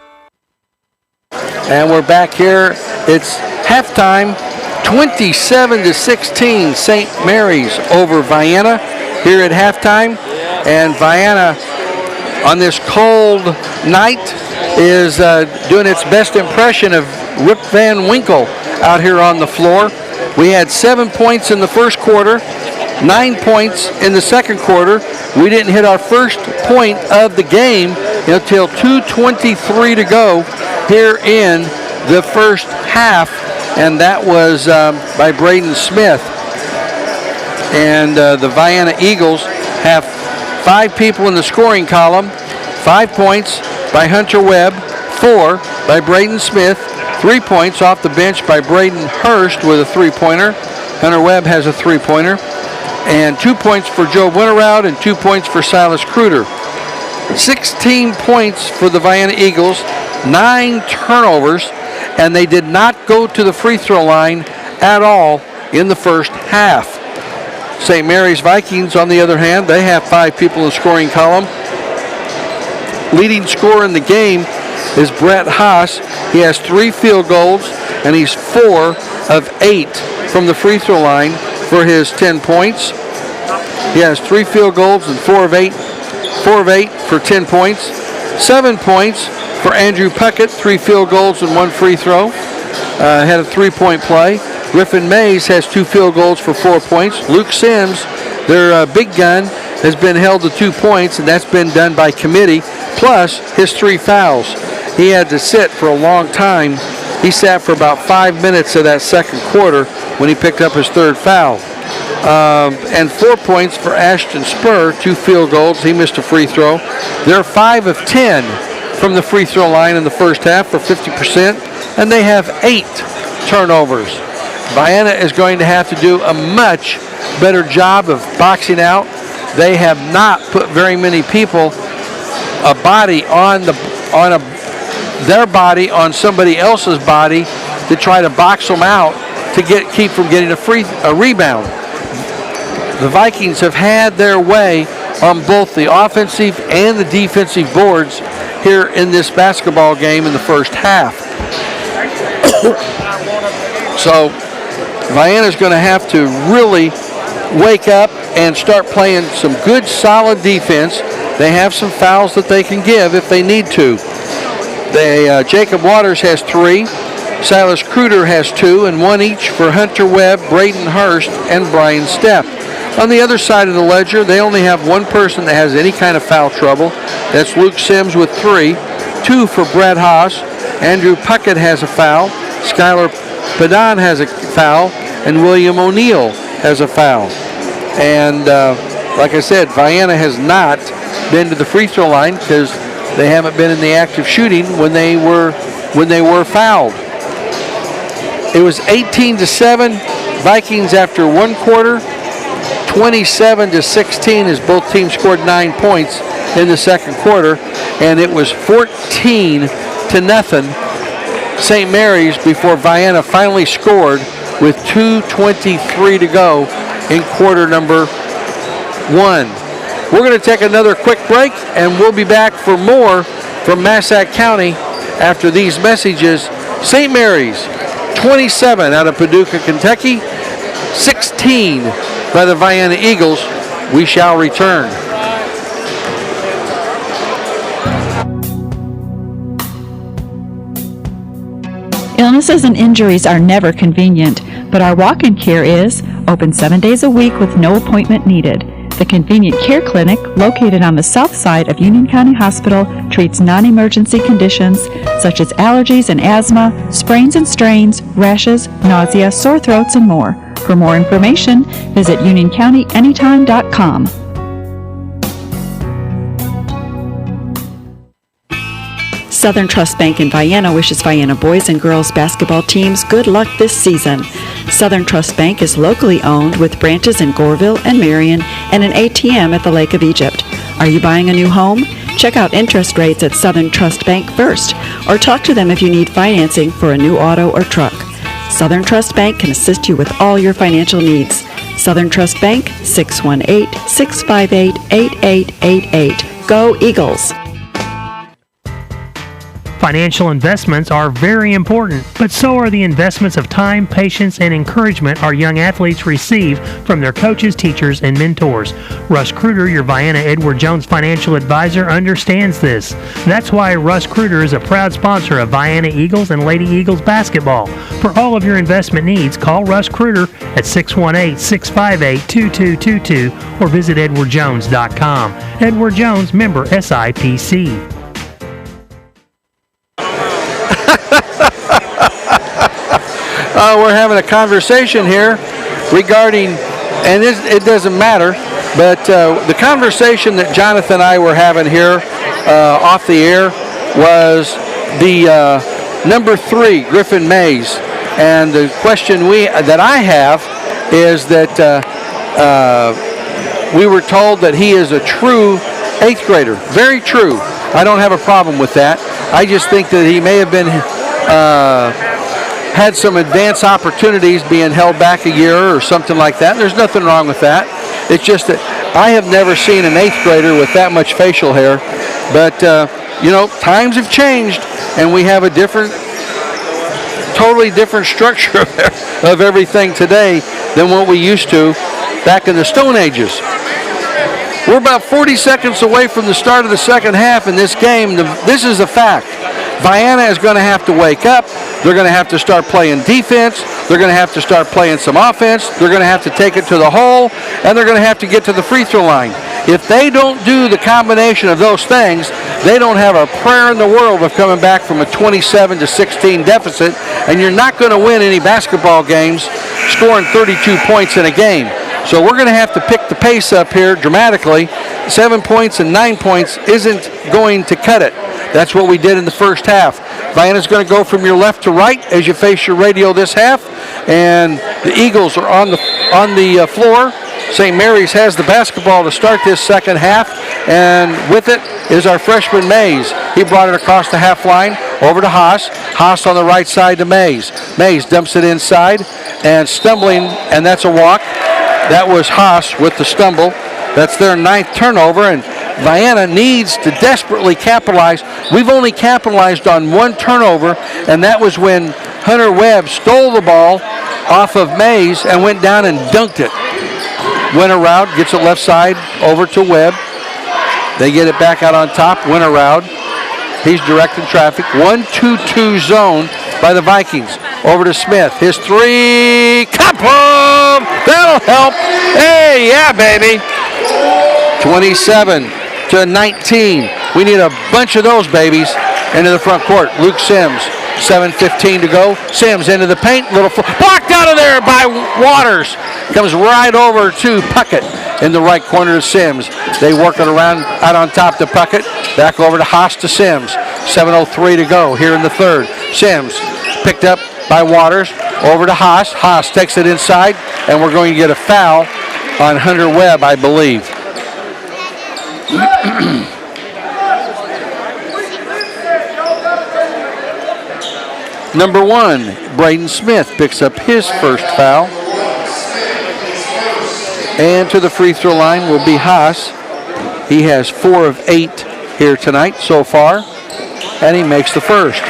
And we're back here. It's halftime, 27-16, St. Mary's over Vienna here at halftime. And Vienna, on this cold night, is doing its best impression of Rip Van Winkle out here on the floor. We had 7 points in the first quarter, 9 points in the second quarter. We didn't hit our first point of the game until 2:23 to go here in the first half, and that was by Braden Smith. And the Vienna Eagles have 5 people in the scoring column. 5 points by Hunter Webb, 4 by Braden Smith, 3 points off the bench by Braden Hurst with a 3-pointer. Hunter Webb has a 3-pointer. And 2 points for Joe Winterroud and 2 points for Silas Kruder. 16 points for the Vienna Eagles, 9 turnovers, and they did not go to the free throw line at all in the first half. St. Mary's Vikings, on the other hand, they have 5 people in the scoring column. Leading scorer in the game is Brett Haas. He has 3 field goals, and he's 4 of 8 from the free throw line for his 10 points. He has 3 field goals and 4 of 8 for 10 points. 7 points for Andrew Puckett, 3 field goals and 1 free throw. Had a 3-point play. Griffin Mays has 2 field goals for 4 points. Luke Sims, their big gun, has been held to 2 points, and that's been done by committee, plus his 3 fouls. He had to sit for a long time. He sat for about 5 minutes of that second quarter when he picked up his 3rd foul. And 4 points for Ashton Spur, 2 field goals. He missed a free throw. They're 5 of 10 from the free throw line in the first half for 50%, and they have 8 turnovers. Vienna is going to have to do a much better job of boxing out. They have not put very many people, a body on their body on somebody else's body to try to box them out to keep from getting a rebound. The Vikings have had their way on both the offensive and the defensive boards here in this basketball game in the first half. So Vienna's going to have to really wake up and start playing some good, solid defense. They have some fouls that they can give if they need to. Jacob Waters has 3. Silas Kruder has 2, and 1 each for Hunter Webb, Braden Hurst, and Brian Stepp. On the other side of the ledger, they only have 1 person that has any kind of foul trouble. That's Luke Sims with 3. 2 for Brett Haas. Andrew Puckett has a foul. Skylar Padan has a foul, and William O'Neill has a foul. And like I said, Vienna has not been to the free throw line because they haven't been in the act of shooting when they were fouled. It was 18-7 Vikings after 1 quarter. 27-16 as both teams scored 9 points in the second quarter, and it was 14-0 St. Mary's before Vienna finally scored with 2:23 to go in quarter number 1. We're going to take another quick break, and we'll be back for more from Massac County after these messages. St. Mary's 27 out of Paducah, Kentucky, 16 by the Vienna Eagles. We shall return. Illnesses and injuries are never convenient, but our walk-in care is open 7 days a week with no appointment needed. The Convenient Care Clinic, located on the south side of Union County Hospital, treats non-emergency conditions such as allergies and asthma, sprains and strains, rashes, nausea, sore throats, and more. For more information, visit unioncountyanytime.com. Southern Trust Bank in Vienna wishes Vienna boys and girls basketball teams good luck this season. Southern Trust Bank is locally owned with branches in Goreville and Marion and an ATM at the Lake of Egypt. Are you buying a new home? Check out interest rates at Southern Trust Bank first, or talk to them if you need financing for a new auto or truck. Southern Trust Bank can assist you with all your financial needs. Southern Trust Bank, 618-658-8888. Go Eagles! Financial investments are very important, but so are the investments of time, patience, and encouragement our young athletes receive from their coaches, teachers, and mentors. Russ Kruder, your Vienna Edward Jones financial advisor, understands this. That's why Russ Kruder is a proud sponsor of Vienna Eagles and Lady Eagles basketball. For all of your investment needs, call Russ Kruder at 618-658-2222 or visit edwardjones.com. Edward Jones, member SIPC. We're having a conversation here regarding, and it doesn't matter, but the conversation that Jonathan and I were having here off the air was the number 3, Griffin Mays. And the question that I have is that we were told that he is a true 8th grader. Very true. I don't have a problem with that. I just think that he may have been had some advanced opportunities being held back a year or something like that. There's nothing wrong with that. It's just that I have never seen an 8th grader with that much facial hair. But, times have changed, and we have a totally different structure of everything today than what we used to back in the Stone Ages. We're about 40 seconds away from the start of the second half in this game. This is a fact. Vienna is going to have to wake up. They're going to have to start playing defense. They're going to have to start playing some offense. They're going to have to take it to the hole, and they're going to have to get to the free throw line. If they don't do the combination of those things, they don't have a prayer in the world of coming back from a 27-16 deficit, and you're not going to win any basketball games scoring 32 points in a game. So we're going to have to pick the pace up here dramatically. 7 points and 9 points isn't going to cut it. That's what we did in the first half. Vienna's going to go from your left to right as you face your radio this half, and the Eagles are on the floor. St. Mary's has the basketball to start this second half, and with it is our freshman Mays. He brought it across the half line over to Haas. Haas on the right side to Mays. Mays dumps it inside and stumbling, and that's a walk. That was Haas with the stumble. That's their 9th turnover, and Vienna needs to desperately capitalize. We've only capitalized on 1 turnover, and that was when Hunter Webb stole the ball off of Mays and went down and dunked it. Went around, gets it left side over to Webb. They get it back out on top, went around. He's directing traffic. 1-2-2 zone by the Vikings. Over to Smith. His 3. Couple! That'll help. Hey, yeah, baby. 27-19. We need a bunch of those babies into the front court. Luke Sims. 7:15 to go. Sims into the paint. Blocked out of there by Waters. Comes right over to Puckett in the right corner to Sims. They work it around out on top to Puckett. Back over to Haas to Sims. 7:03 to go here in the third. Sims picked up by Waters. Over to Haas. Haas takes it inside, and we're going to get a foul on Hunter Webb, I believe. Number 1, Braden Smith picks up his first foul. And to the free throw line will be Haas. He has 4 of 8 here tonight so far, and he makes the first.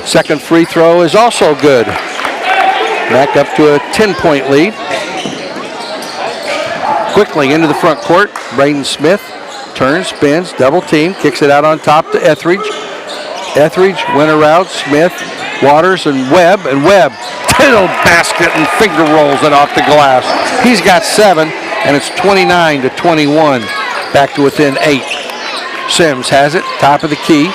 Second free throw is also good. Back up to a 10-point lead. Quickly into the front court, Braden Smith turns, spins, double team, kicks it out on top to Etheridge. Etheridge went around, Smith, Waters, and Webb. Little basket and finger rolls it off the glass. He's got 7, and it's 29-21. Back to within 8. Sims has it, top of the key,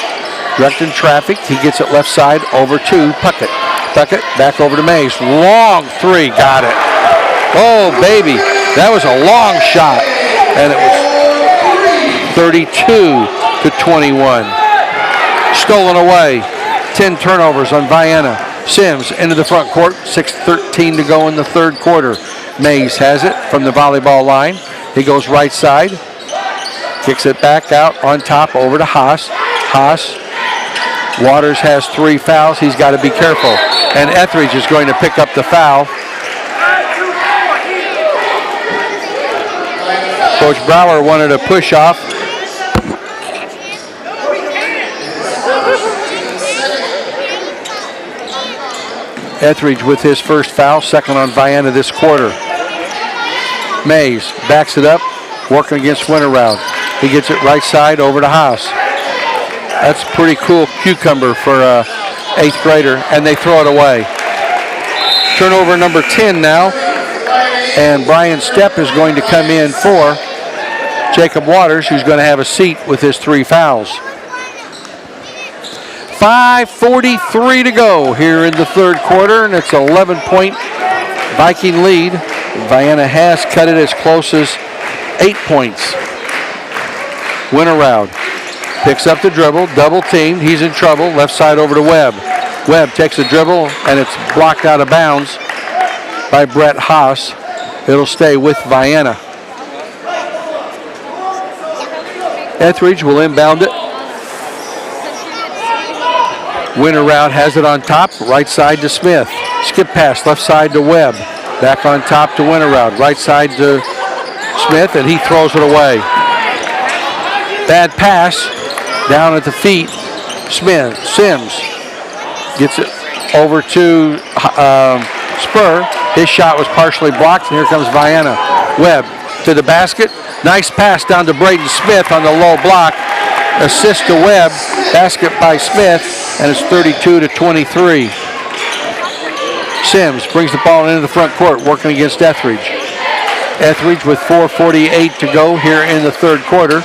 directing traffic. He gets it left side over to Puckett. Puckett back over to Mays. Long 3, got it. Oh, baby. That was a long shot, and it was 32-21. Stolen away. 10 turnovers on Vienna. Sims into the front court. 6:13 to go in the third quarter. Mays has it from the volleyball line. He goes right side. Kicks it back out on top over to Haas. Haas. Waters has 3 fouls. He's got to be careful. And Etheridge is going to pick up the foul. Coach Brower wanted a push-off. Etheridge with his first foul, second on Vienna this quarter. Mays backs it up, working against Winterround. He gets it right side over to Haas. That's a pretty cool cucumber for an 8th grader, and they throw it away. Turnover number 10 now, and Brian Stepp is going to come in for Jacob Waters, who's going to have a seat with his 3 fouls. 5:43 to go here in the third quarter, and it's an 11-point Viking lead. Vienna has cut it as close as 8 points. Winterround picks up the dribble, double teamed. He's in trouble. Left side over to Webb. Webb takes a dribble, and it's blocked out of bounds by Brett Haas. It'll stay with Vienna. Etheridge will inbound it. Winter route has it on top, right side to Smith. Skip pass, left side to Webb. Back on top to Winter route, right side to Smith, and he throws it away. Bad pass, down at the feet. Sims gets it over to Spur. His shot was partially blocked, and here comes Vienna. Webb to the basket. Nice pass down to Braden Smith on the low block. Assist to Webb. Basket by Smith, and it's 32-23. Sims brings the ball into the front court, working against Etheridge. Etheridge with 4:48 to go here in the third quarter.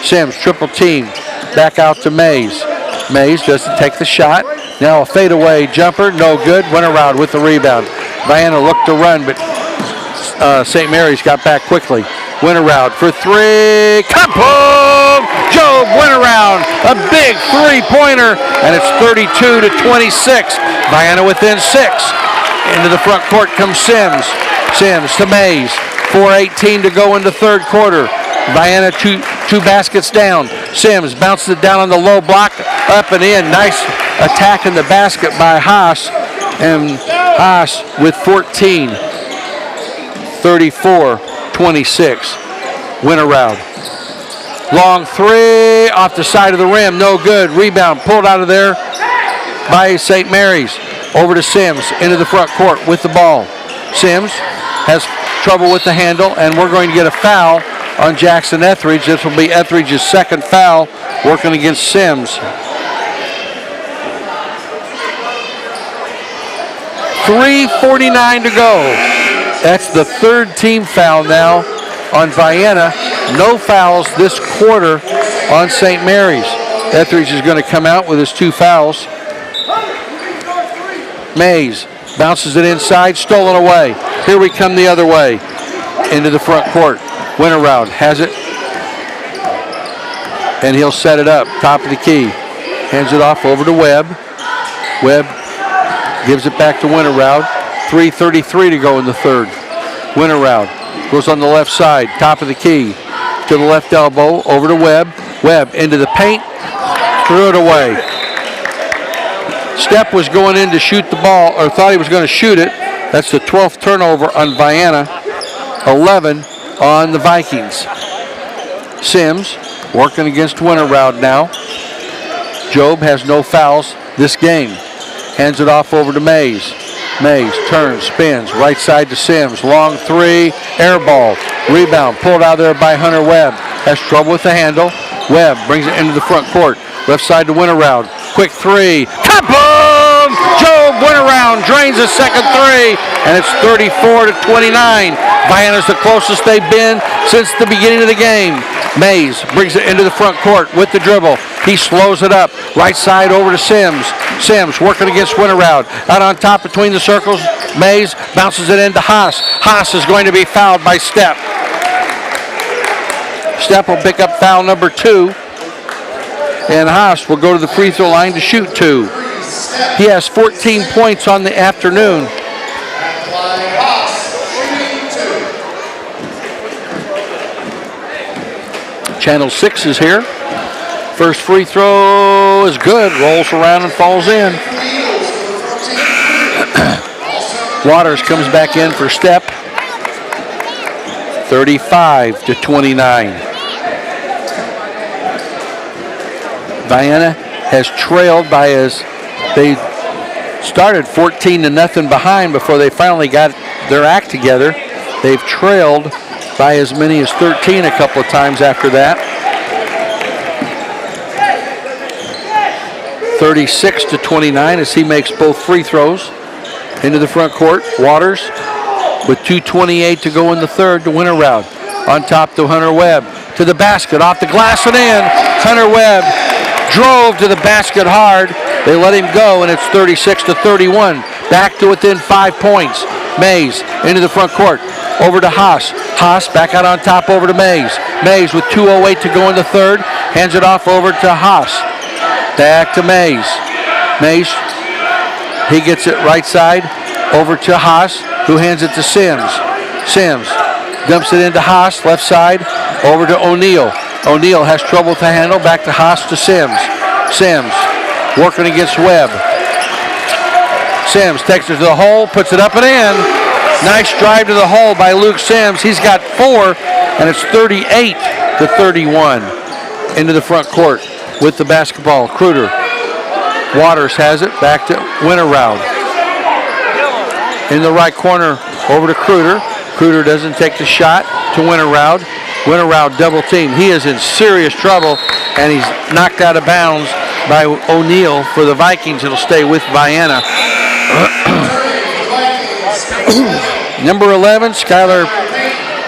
Sims triple team. Back out to Mays. Mays doesn't take the shot. Now a fadeaway jumper, no good. Went around with the rebound. Vienna looked to run, but St. Mary's got back quickly. Went around for three. Kaboom! Job went around. A big three-pointer, and it's 32-26. Vienna within 6. Into the front court comes Sims. Sims to Mays. 4:18 to go in the third quarter. Vienna two baskets down. Sims bounces it down on the low block, up and in. Nice attack in the basket by Haas. And Haas with 14. 34-26. Win around. Long three off the side of the rim. No good. Rebound pulled out of there by St. Mary's. Over to Sims into the front court with the ball. Sims has trouble with the handle, and we're going to get a foul on Jackson Etheridge. This will be Etheridge's second foul working against Sims. 3:49 to go. That's the third team foul now on Vienna. No fouls this quarter on St. Mary's. Etheridge is going to come out with his 2 fouls. Mays bounces it inside, stolen away. Here we come the other way into the front court. Winter round has it, and he'll set it up, top of the key. Hands it off over to Webb. Webb gives it back to Winter round. 3:33 to go in the third. Winter round goes on the left side, top of the key, to the left elbow, over to Webb. Webb into the paint, threw it away. Stepp was going in to shoot the ball, or thought he was going to shoot it. That's the 12th turnover on Vienna. 11 on the Vikings. Sims working against Winter round now. Job has no fouls this game. Hands it off over to Mays. Mays turns, spins, right side to Sims. Long three, air ball. Rebound pulled out there by Hunter Webb. Has trouble with the handle. Webb brings it into the front court. Left side to Winter round. Quick three. Kaboom! Job went around, drains a second three, and it's 34-29. Vienna's the closest they've been since the beginning of the game. Mays brings it into the front court with the dribble. He slows it up. Right side over to Sims. Sims working against Winter round. Out on top between the circles. Mays bounces it into Haas. Haas is going to be fouled by Stepp. Stepp will pick up foul number 2. And Haas will go to the free throw line to shoot 2. He has 14 points on the afternoon. Channel 6 is here. First free throw is good. Rolls around and falls in. Waters comes back in for Stepp. 35-29. Vienna has trailed by they started 14-0 behind before they finally got their act together. They've trailed by as many as 13 a couple of times after that. 36-29 as he makes both free throws into the front court. Waters with 2:28 to go in the third to Winter round. On top to Hunter Webb. To the basket, off the glass and in. Hunter Webb drove to the basket hard. They let him go, and it's 36-31. Back to within 5 points. Mays into the front court. Over to Haas. Haas back out on top over to Mays. Mays with 2:08 to go in the third. Hands it off over to Haas. Back to Mays. Mays, he gets it right side over to Haas, who hands it to Sims. Sims dumps it into Haas, left side, over to O'Neal. O'Neal has trouble with the handle. Back to Haas to Sims. Sims working against Webb. Sims takes it to the hole, puts it up and in. Nice drive to the hole by Luke Sims. He's got 4, and it's 38-31 into the front court with the basketball. Kruger. Waters has it. Back to Winterroud. In the right corner, over to Kruger. Kruger doesn't take the shot to Winterroud. Winterroud double team. He is in serious trouble, and he's knocked out of bounds by O'Neal for the Vikings. It'll stay with Vienna. Number 11, Skylar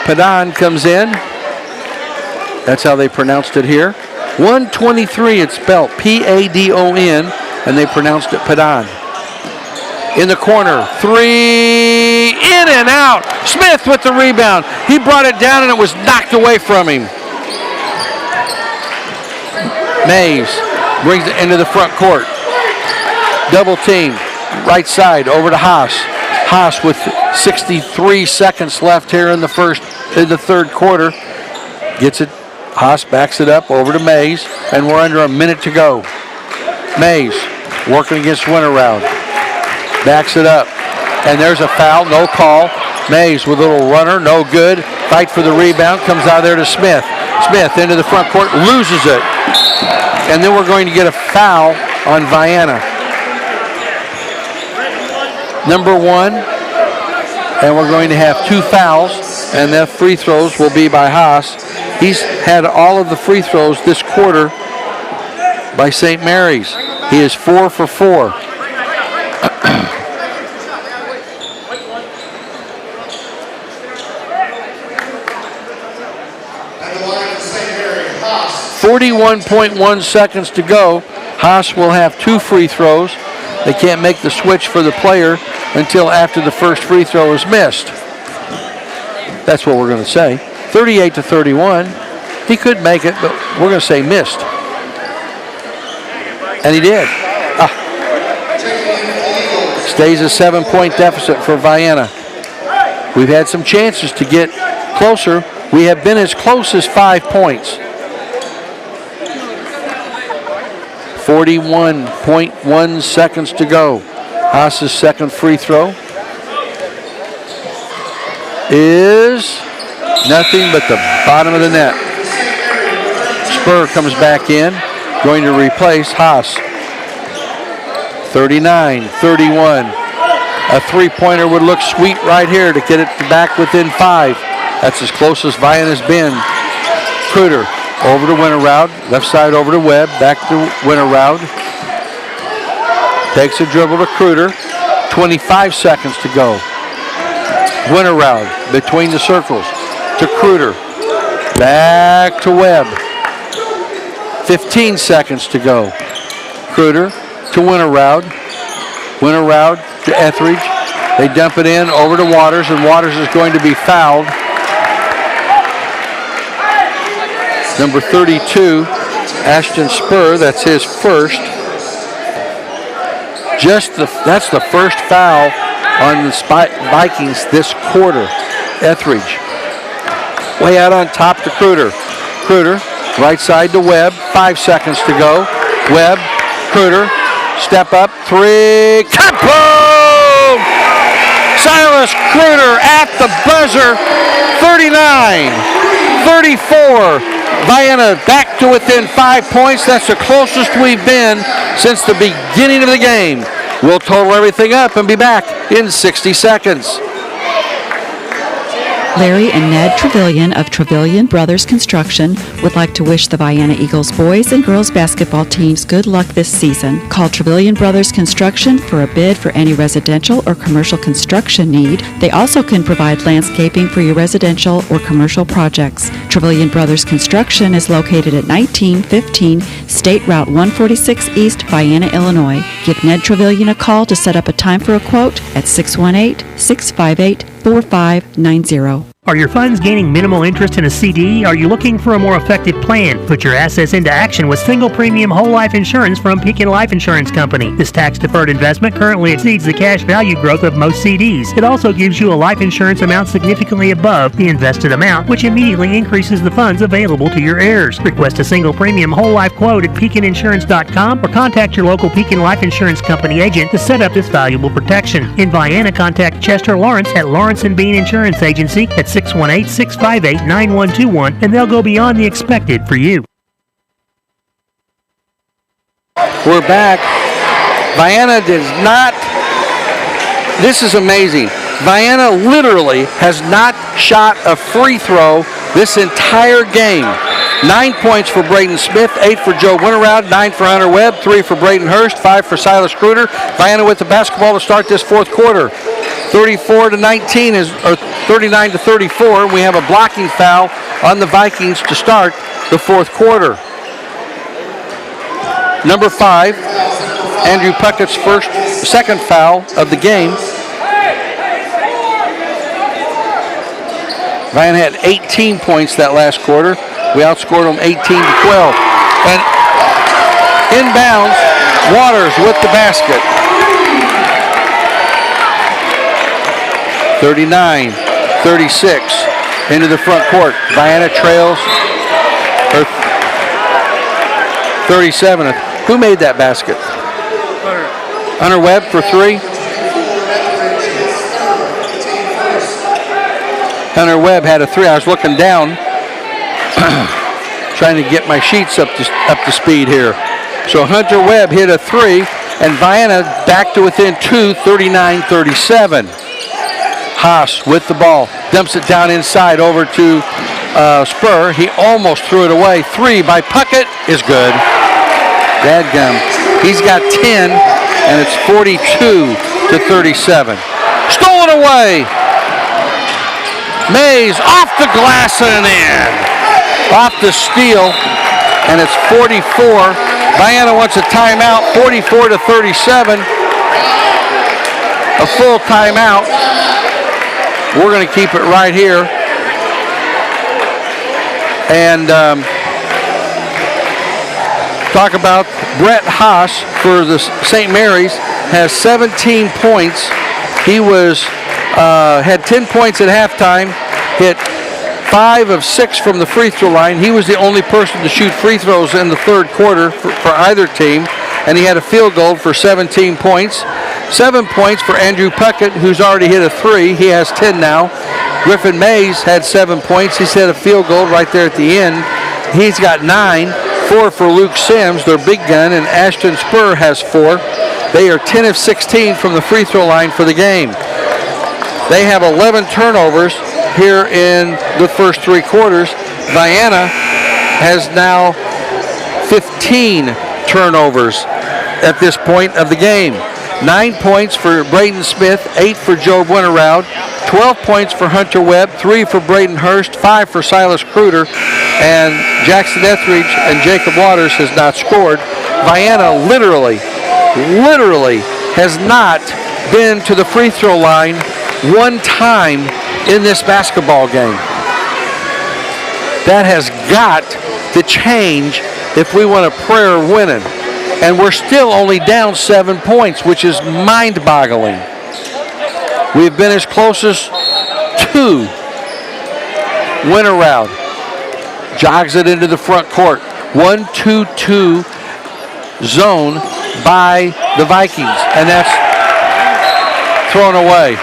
Padon comes in. That's how they pronounced it here. 123, it's spelled P-A-D-O-N, and they pronounced it Padon. In the corner, 3, in and out. Smith with the rebound. He brought it down and it was knocked away from him. Mays brings it into the front court. Double team, right side over to Haas. Haas with 63 seconds left here in the third quarter. Gets it, Haas backs it up over to Mays, and we're under a minute to go. Mays working against Winterroud. Backs it up, and there's a foul, no call. Mays with a little runner, no good. Fight for the rebound, comes out there to Smith. Smith into the front court, loses it. And then we're going to get a foul on Vienna. Number 1, and we're going to have 2 fouls, and the free throws will be by Haas. He's had all of the free throws this quarter by St. Mary's. He is 4 for 4. 41.1 seconds to go. Haas will have 2 free throws. They can't make the switch for the player until after the first free throw is missed. That's what we're going to say. 38-31. He could make it, but we're going to say missed. And he did. Stays a 7-point deficit for Vienna. We've had some chances to get closer. We have been as close as 5 points. 41.1 seconds to go. Haas's second free throw is nothing but the bottom of the net. Spur comes back in, going to replace Haas. 39-31. A three-pointer would look sweet right here to get it back within 5. That's as close as Vienna's been. Kruger over to Winterroud, left side over to Webb, back to Winterroud. Takes a dribble to Kruger. 25 seconds to go. Winterroud between the circles to Kruger. Back to Webb. 15 seconds to go. Kruger to Winterroud. Winterroud to Etheridge. They dump it in over to Waters, and Waters is going to be fouled. Number 32, Ashton Spur, that's his first. That's the first foul on the Vikings this quarter. Etheridge. Way out on top to Kruger. Kruger, right side to Webb, 5 seconds to go. Webb, Kruger, step up, 3, kaboom! Silas Kruger at the buzzer, 39-34. Vienna back to within 5 points. That's the closest we've been since the beginning of the game. We'll total everything up and be back in 60 seconds. Larry and Ned Trevelyan of Trevelyan Brothers Construction would like to wish the Vienna Eagles boys and girls basketball teams good luck this season. Call Trevelyan Brothers Construction for a bid for any residential or commercial construction need. They also can provide landscaping for your residential or commercial projects. Trevelyan Brothers Construction is located at 1915 State Route 146 East, Vienna, Illinois. Give Ned Trevelyan a call to set up a time for a quote at 618-658-4590. Are your funds gaining minimal interest in a CD? Are you looking for a more effective plan? Put your assets into action with single premium whole life insurance from Pekin Life Insurance Company. This tax-deferred investment currently exceeds the cash value growth of most CDs. It also gives you a life insurance amount significantly above the invested amount, which immediately increases the funds available to your heirs. Request a single premium whole life quote at PekinInsurance.com or contact your local Pekin Life Insurance Company agent to set up this valuable protection. In Vienna, contact Chester Lawrence at Lawrence & Bean Insurance Agency at 618-658-9121, and they'll go beyond the expected for you. We're back. Vienna does not. This is amazing. Vienna literally has not shot a free throw this entire game. 9 points for Braden Smith, 8 for Joe Winterroud, 9 for Hunter Webb, 3 for Braden Hurst, 5 for Silas Kruder. Vienna with the basketball to start this fourth quarter. 39 to 34. We have a blocking foul on the Vikings to start the fourth quarter. Number 5, Andrew Puckett's second foul of the game. Vienna had 18 points that last quarter. We outscored them 18 to 12. And inbounds, Waters with the basket. 39-36 into the front court. Vienna trails 37. Who made that basket? Hunter Webb for 3. Hunter Webb had a 3. I was looking down, trying to get my sheets up to speed here. So Hunter Webb hit a 3, and Vienna back to within 2, 39-37. Haas with the ball, dumps it down inside over to Spur. He almost threw it away. 3 by Puckett is good. Dadgum. He's got 10, and it's 42-37. Stolen away. Mays off the glass and in. Off the steal, and it's 44. Vienna wants a timeout, 44-37. A full timeout. We're going to keep it right here. And talk about Brett Haas for the St. Mary's has 17 points. He had 10 points at halftime, hit 5 of 6 from the free throw line. He was the only person to shoot free throws in the third quarter for either team, and he had a field goal for 17 points. 7 points for Andrew Puckett, who's already hit a 3. He has 10 now. Griffin Mays had 7 points. He's hit a field goal right there at the end. He's got 9. 4 for Luke Sims, their big gun, and Ashton Spur has 4. They are 10 of 16 from the free throw line for the game. They have 11 turnovers here in the first 3 quarters. Vienna has now 15 turnovers at this point of the game. 9 points for Braden Smith, 8 for Joe Winterroud, 12 points for Hunter Webb, 3 for Braden Hurst, 5 for Silas Kruder, and Jackson Etheridge and Jacob Waters has not scored. Vienna literally has not been to the free throw line one time in this basketball game. That has got to change if we want a prayer of winning. And we're still only down 7 points, which is mind-boggling. We've been as close as 2. Winterroud jogs it into the front court. 1-2-2 zone by the Vikings, and that's thrown away.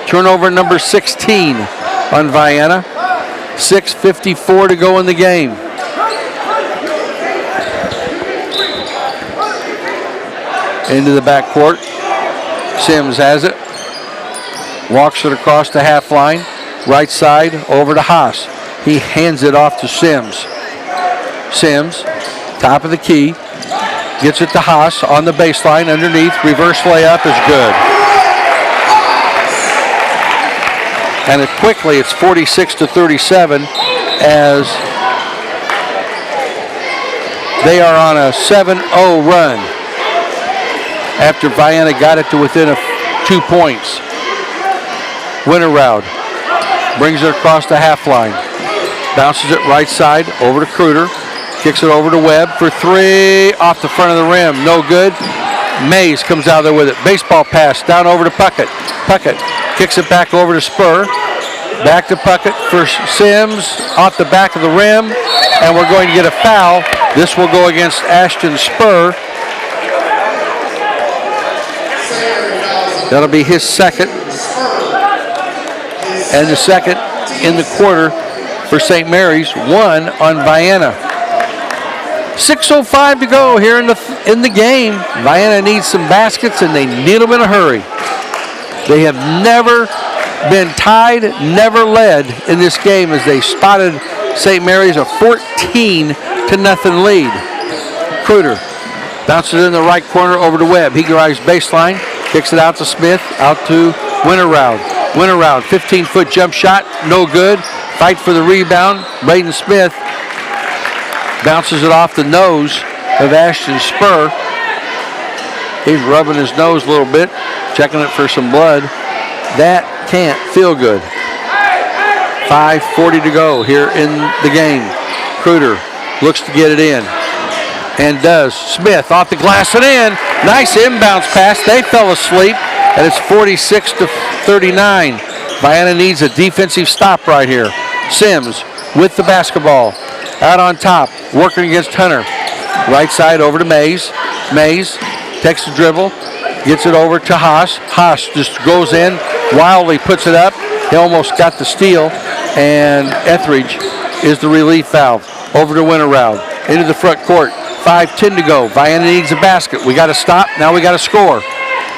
Turnover number 16 on Vienna. 6:54 to go in the game. Into the backcourt. Sims has it. Walks it across the half line. Right side over to Haas. He hands it off to Sims. Sims, top of the key. Gets it to Haas on the baseline underneath. Reverse layup is good. And quickly it's 46-37 as they are on a 7-0 run after Vienna got it to within 2 points. Winter Route. Brings it across the half line. Bounces it right side over to Kruder. Kicks it over to Webb for three. Off the front of the rim. No good. Mays comes out there with it. Baseball pass down over to Puckett. Puckett kicks it back over to Spur. Back to Puckett for Sims. Off the back of the rim. And we're going to get a foul. This will go against Ashton Spur. That'll be his second. And the second in the quarter for St. Mary's. One on Vienna. 6:05 to go here in the game. Vienna needs some baskets, and they need them in a hurry. They have never been tied, never led in this game as they spotted St. Mary's a 14-0 lead. Kruder bounces in the right corner over to Webb. He drives baseline, kicks it out to Smith, out to Winterroud. Winterroud, 15-foot jump shot, no good. Fight for the rebound. Braden Smith bounces it off the nose of Ashton Spur. He's rubbing his nose a little bit, checking it for some blood. That can't feel good. 5:40 to go here in the game. Kruder looks to get it in and does. Smith off the glass and in. Nice inbounds pass. They fell asleep, and it's 46-39. Vienna needs a defensive stop right here. Sims with the basketball. Out on top, working against Hunter. Right side over to Mays. Mays takes the dribble, gets it over to Haas. Haas just goes in, wildly puts it up. He almost got the steal, and Etheridge is the relief valve. Over to Winterroud, into the front court. 5:10 to go. Vienna needs a basket. We got to stop. Now we got to score.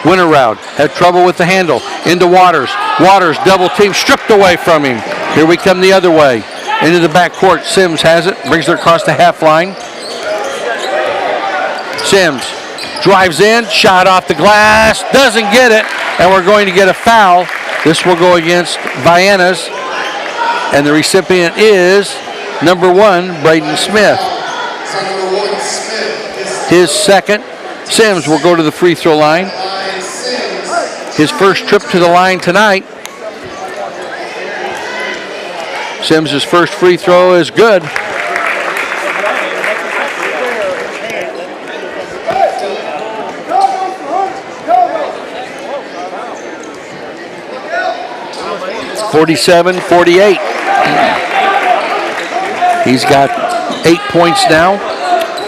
Winterroud had trouble with the handle. Into Waters. Waters double team, stripped away from him. Here we come the other way. Into the back court. Sims has it. Brings it across the half line. Sims drives in. Shot off the glass. Doesn't get it. And we're going to get a foul. This will go against Vienna's. And the recipient is number 1, Braden Smith. His second. Sims will go to the free throw line. His first trip to the line tonight. Sims' first free throw is good. It's 47-48. He's got 8 points now.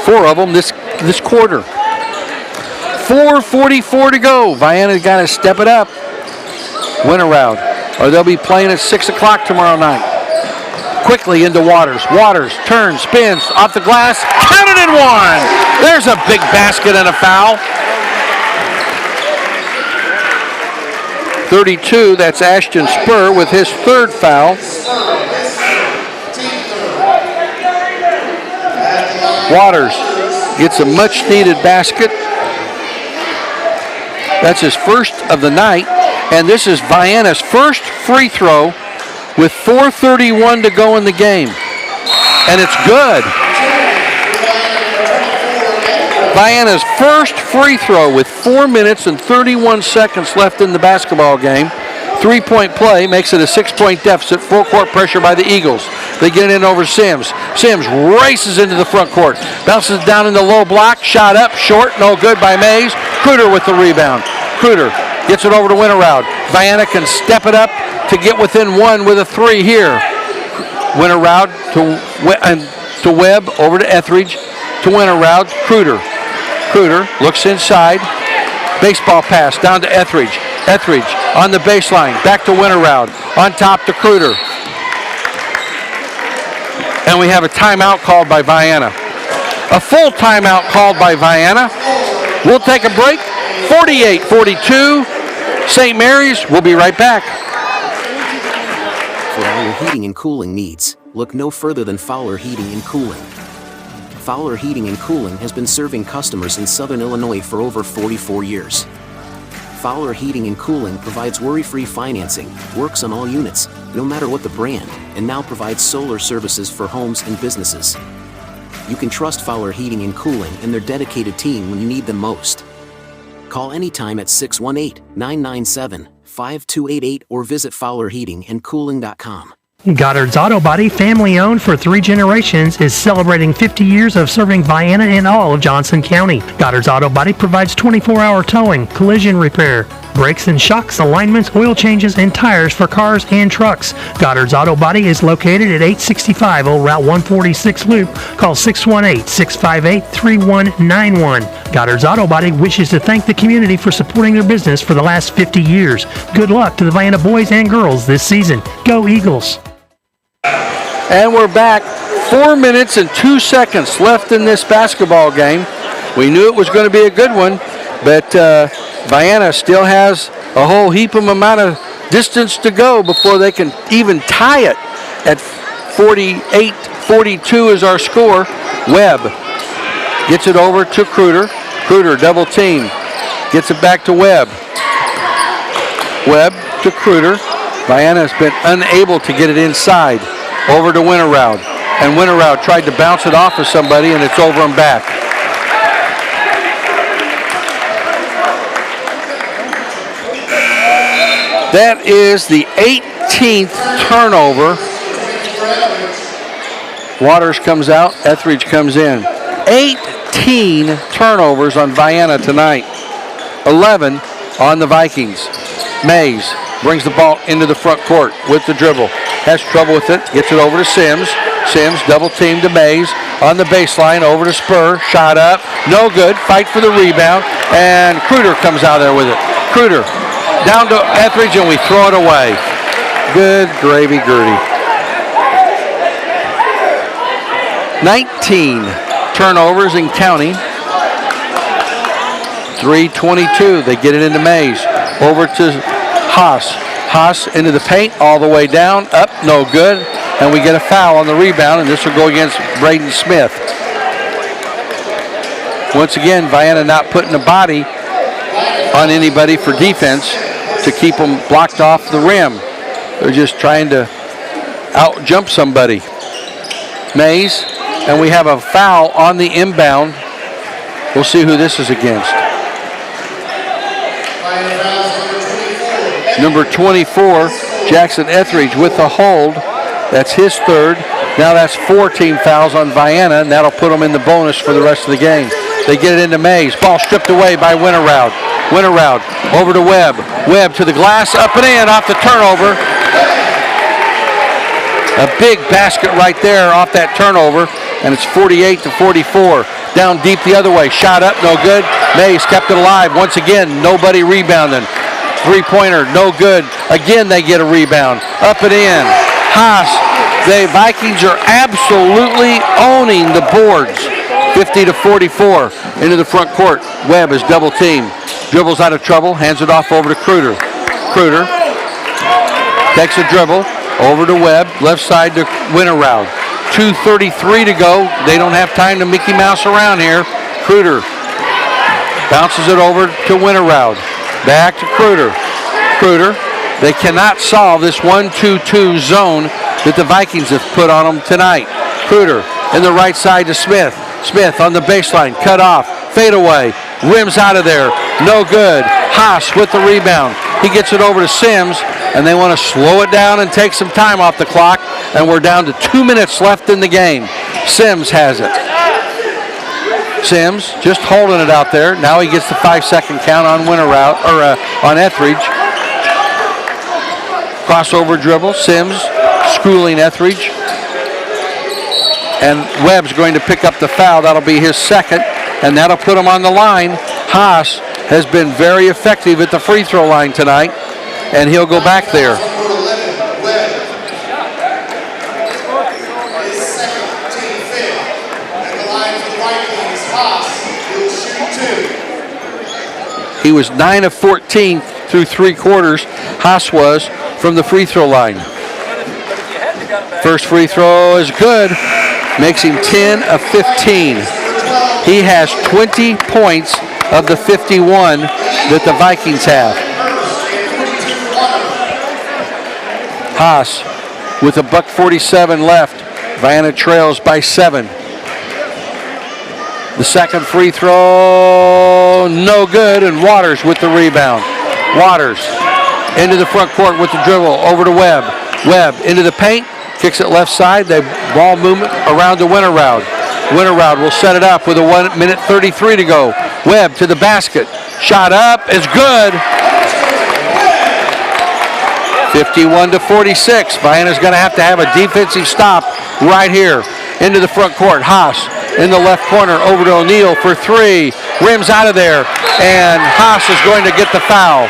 4 of them this quarter. 4:44 to go. Vienna's got to step it up. Winterroud, or they'll be playing at 6 o'clock tomorrow night. Quickly into Waters. Waters turns, spins, off the glass, counted and one. There's a big basket and a foul. 32, that's Ashton Spur with his third foul. Waters gets a much needed basket. That's his first of the night, and this is Vienna's first free throw with 4:31 to go in the game, and it's good. Vienna's first free throw with 4 minutes and 31 seconds left in the basketball game. 3-point play makes it a 6-point deficit. Full court pressure by the Eagles. They get it in over Sims. Sims races into the front court. Bounces down in the low block. Shot up, short, no good by Mays. Kruder with the rebound. Kruder gets it over to Winterroud. Vienna can step it up to get within 1 with a 3 here. Winterroud to Webb, over to Etheridge, to Winterroud. Kruder looks inside. Baseball pass down to Etheridge. Etheridge on the baseline, back to Winterroud. On top to Kruder. And we have a timeout called by Vienna. A full timeout called by Vienna. We'll take a break. 48-42. St. Mary's, we'll be right back. For all your heating and cooling needs, look no further than Fowler Heating and Cooling. Fowler Heating and Cooling has been serving customers in Southern Illinois for over 44 years. Fowler Heating and Cooling provides worry-free financing, works on all units, no matter what the brand, and now provides solar services for homes and businesses. You can trust Fowler Heating and Cooling and their dedicated team when you need them most. Call anytime at 618-997-5500 5288 or visit FowlerHeatingandCooling.com. Goddard's Auto Body, family owned for 3 generations, is celebrating 50 years of serving Vienna and all of Johnson County. Goddard's Auto Body provides 24-hour towing, collision repair, brakes and shocks, alignments, oil changes, and tires for cars and trucks. Goddard's Auto Body is located at 865 Old Route 146 Loop. Call 618-658-3191. Goddard's Auto Body wishes to thank the community for supporting their business for the last 50 years. Good luck to the Vienna boys and girls this season. Go Eagles! And we're back. 4 minutes and 2 seconds left in this basketball game. We knew it was going to be a good one, but Vienna still has a whole heap of amount of distance to go before they can even tie it at 48-42 is our score. Webb gets it over to Kruder. Kruder double team. Gets it back to Webb. Webb to Kruder. Vienna has been unable to get it inside. Over to Winterroud. And Winterroud tried to bounce it off of somebody, and it's over and back. That is the 18th turnover. Waters comes out. Etheridge comes in. 18 turnovers on Vienna tonight. 11 on the Vikings. Mays brings the ball into the front court with the dribble. Has trouble with it. Gets it over to Sims. Sims double team to Mays. On the baseline over to Spur. Shot up. No good. Fight for the rebound. And Kruder comes out there with it. Kruder down to Etheridge, and we throw it away. Good gravy, Gertie. 19 turnovers and counting. 3:22. They get it into Mays. Over to Haas. Haas into the paint, all the way down, up, no good. And we get a foul on the rebound, and this will go against Braden Smith. Once again, Vienna not putting a body on anybody for defense to keep them blocked off the rim. They're just trying to out-jump somebody. Mays, and we have a foul on the inbound. We'll see who this is against. Number 24, Jackson Etheridge with the hold. That's his third. Now that's 4 team fouls on Vienna, and that'll put them in the bonus for the rest of the game. They get it into Mays. Ball stripped away by Winterroud. Winterroud over to Webb. Webb to the glass, up and in off the turnover. A big basket right there off that turnover, and it's 48-44. Down deep the other way. Shot up, no good. Mays kept it alive. Once again, nobody rebounding. Three-pointer, no good. Again, they get a rebound. Up and in. Haas, the Vikings are absolutely owning the boards. 50-44 into the front court. Webb is double team. Dribbles out of trouble, hands it off over to Kruder. Kruder takes a dribble over to Webb, left side to Winterroud. 2:33 to go. They don't have time to Mickey Mouse around here. Kruder bounces it over to Winterroud. Back to Kruder. Kruder, they cannot solve this 1-2-2 zone that the Vikings have put on them tonight. Kruder in the right side to Smith. Smith on the baseline, cut off, fade away, rims out of there, no good. Haas with the rebound. He gets it over to Sims, and they want to slow it down and take some time off the clock, and we're down to 2 minutes left in the game. Sims has it. Sims just holding it out there. Now he gets the 5-second count on Winterroud, or on Etheridge. Crossover dribble. Sims schooling Etheridge. And Webb's going to pick up the foul. That'll be his second, and that'll put him on the line. Haas has been very effective at the free throw line tonight, and he'll go back there. He was 9 of 14 through 3 quarters. Haas was from the free throw line. First free throw is good. Makes him 10 of 15. He has 20 points of the 51 that the Vikings have. Haas with a $1:47 left. Vienna trails by 7. The second free throw, no good, and Waters with the rebound. Waters into the front court with the dribble, over to Webb. Webb into the paint, kicks it left side. The ball movement around the winner route. Winner route will set it up with a 1 minute 33 to go. Webb to the basket. Shot up is good. 51-46. Vienna's going to have a defensive stop right here. Into the front court. Haas in the left corner over to O'Neal for three. Rims out of there. And Haas is going to get the foul.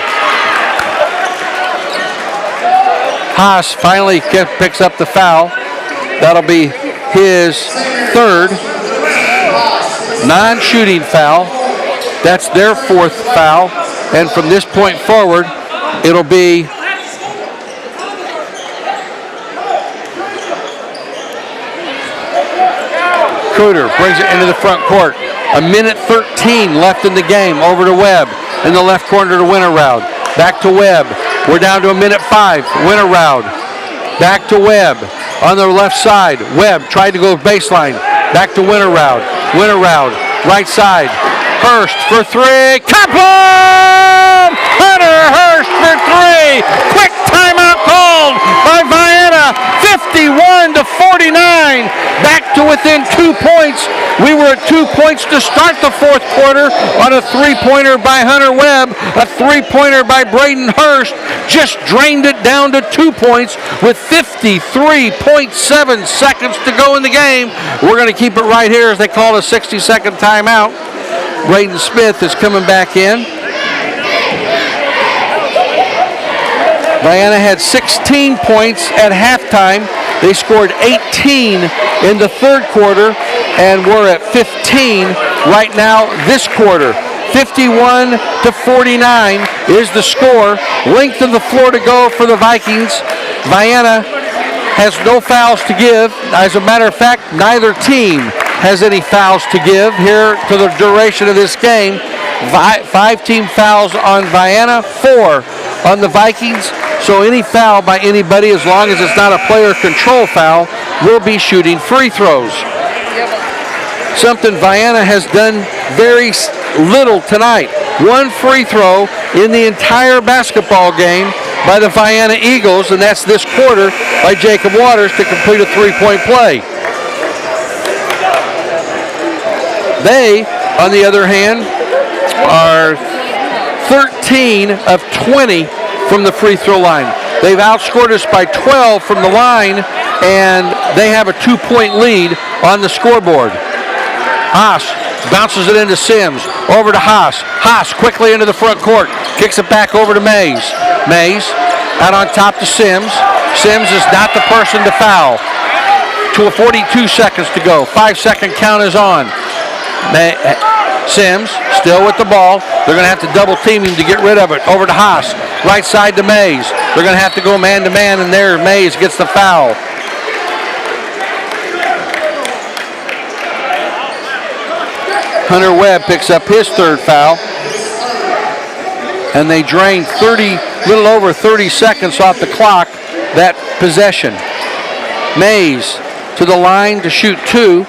Haas finally picks up the foul. That'll be his third non-shooting foul. That's their fourth foul. And from this point forward, it'll be Cruder brings it into the front court. A minute 13 left in the game. Over to Webb in the left corner to Winter Route. Back to Webb. We're down to a minute 5. Winter Route. Back to Webb on the left side. Webb tried to go baseline. Back to Winter Route. Winter Route. Right side. Hurst for three. Kaplan! Hunter Hurst for three. Quick timeout called by Vienna. 51-49. Back to within 2 points. We were at 2 points to start the fourth quarter on a three-pointer by Hunter Webb. A three-pointer by Braden Hurst just drained it down to 2 points with 53.7 seconds to go in the game. We're going to keep it right here as they call a 60-second timeout. Braden Smith is coming back in. Vienna had 16 points at halftime. They scored 18 in the third quarter, and we're at 15 right now this quarter. 51-49 is the score. Length of the floor to go for the Vikings. Vienna has no fouls to give. As a matter of fact, neither team has any fouls to give here to the duration of this game. 5 team fouls on Vienna, 4 on the Vikings. So any foul by anybody, as long as it's not a player control foul, will be shooting free throws. Something Vienna has done very little tonight. 1 free throw in the entire basketball game by the Vienna Eagles, and that's this quarter by Jacob Waters to complete a three-point play. They, on the other hand, are 13 of 20 from the free throw line. They've outscored us by 12 from the line, and they have a 2-point lead on the scoreboard. Haas bounces it into Sims. Over to Haas. Haas quickly into the front court. Kicks it back over to Mays. Mays out on top to Sims. Sims is not the person to foul. 42 seconds to go. 5-second count is on. Sims still with the ball. They're going to have to double team him to get rid of it. Over to Haas. Right side to Mays. They're going to have to go man-to-man, and there Mays gets the foul. Hunter Webb picks up his third foul. And they drain little over 30 seconds off the clock that possession. Mays to the line to shoot 2.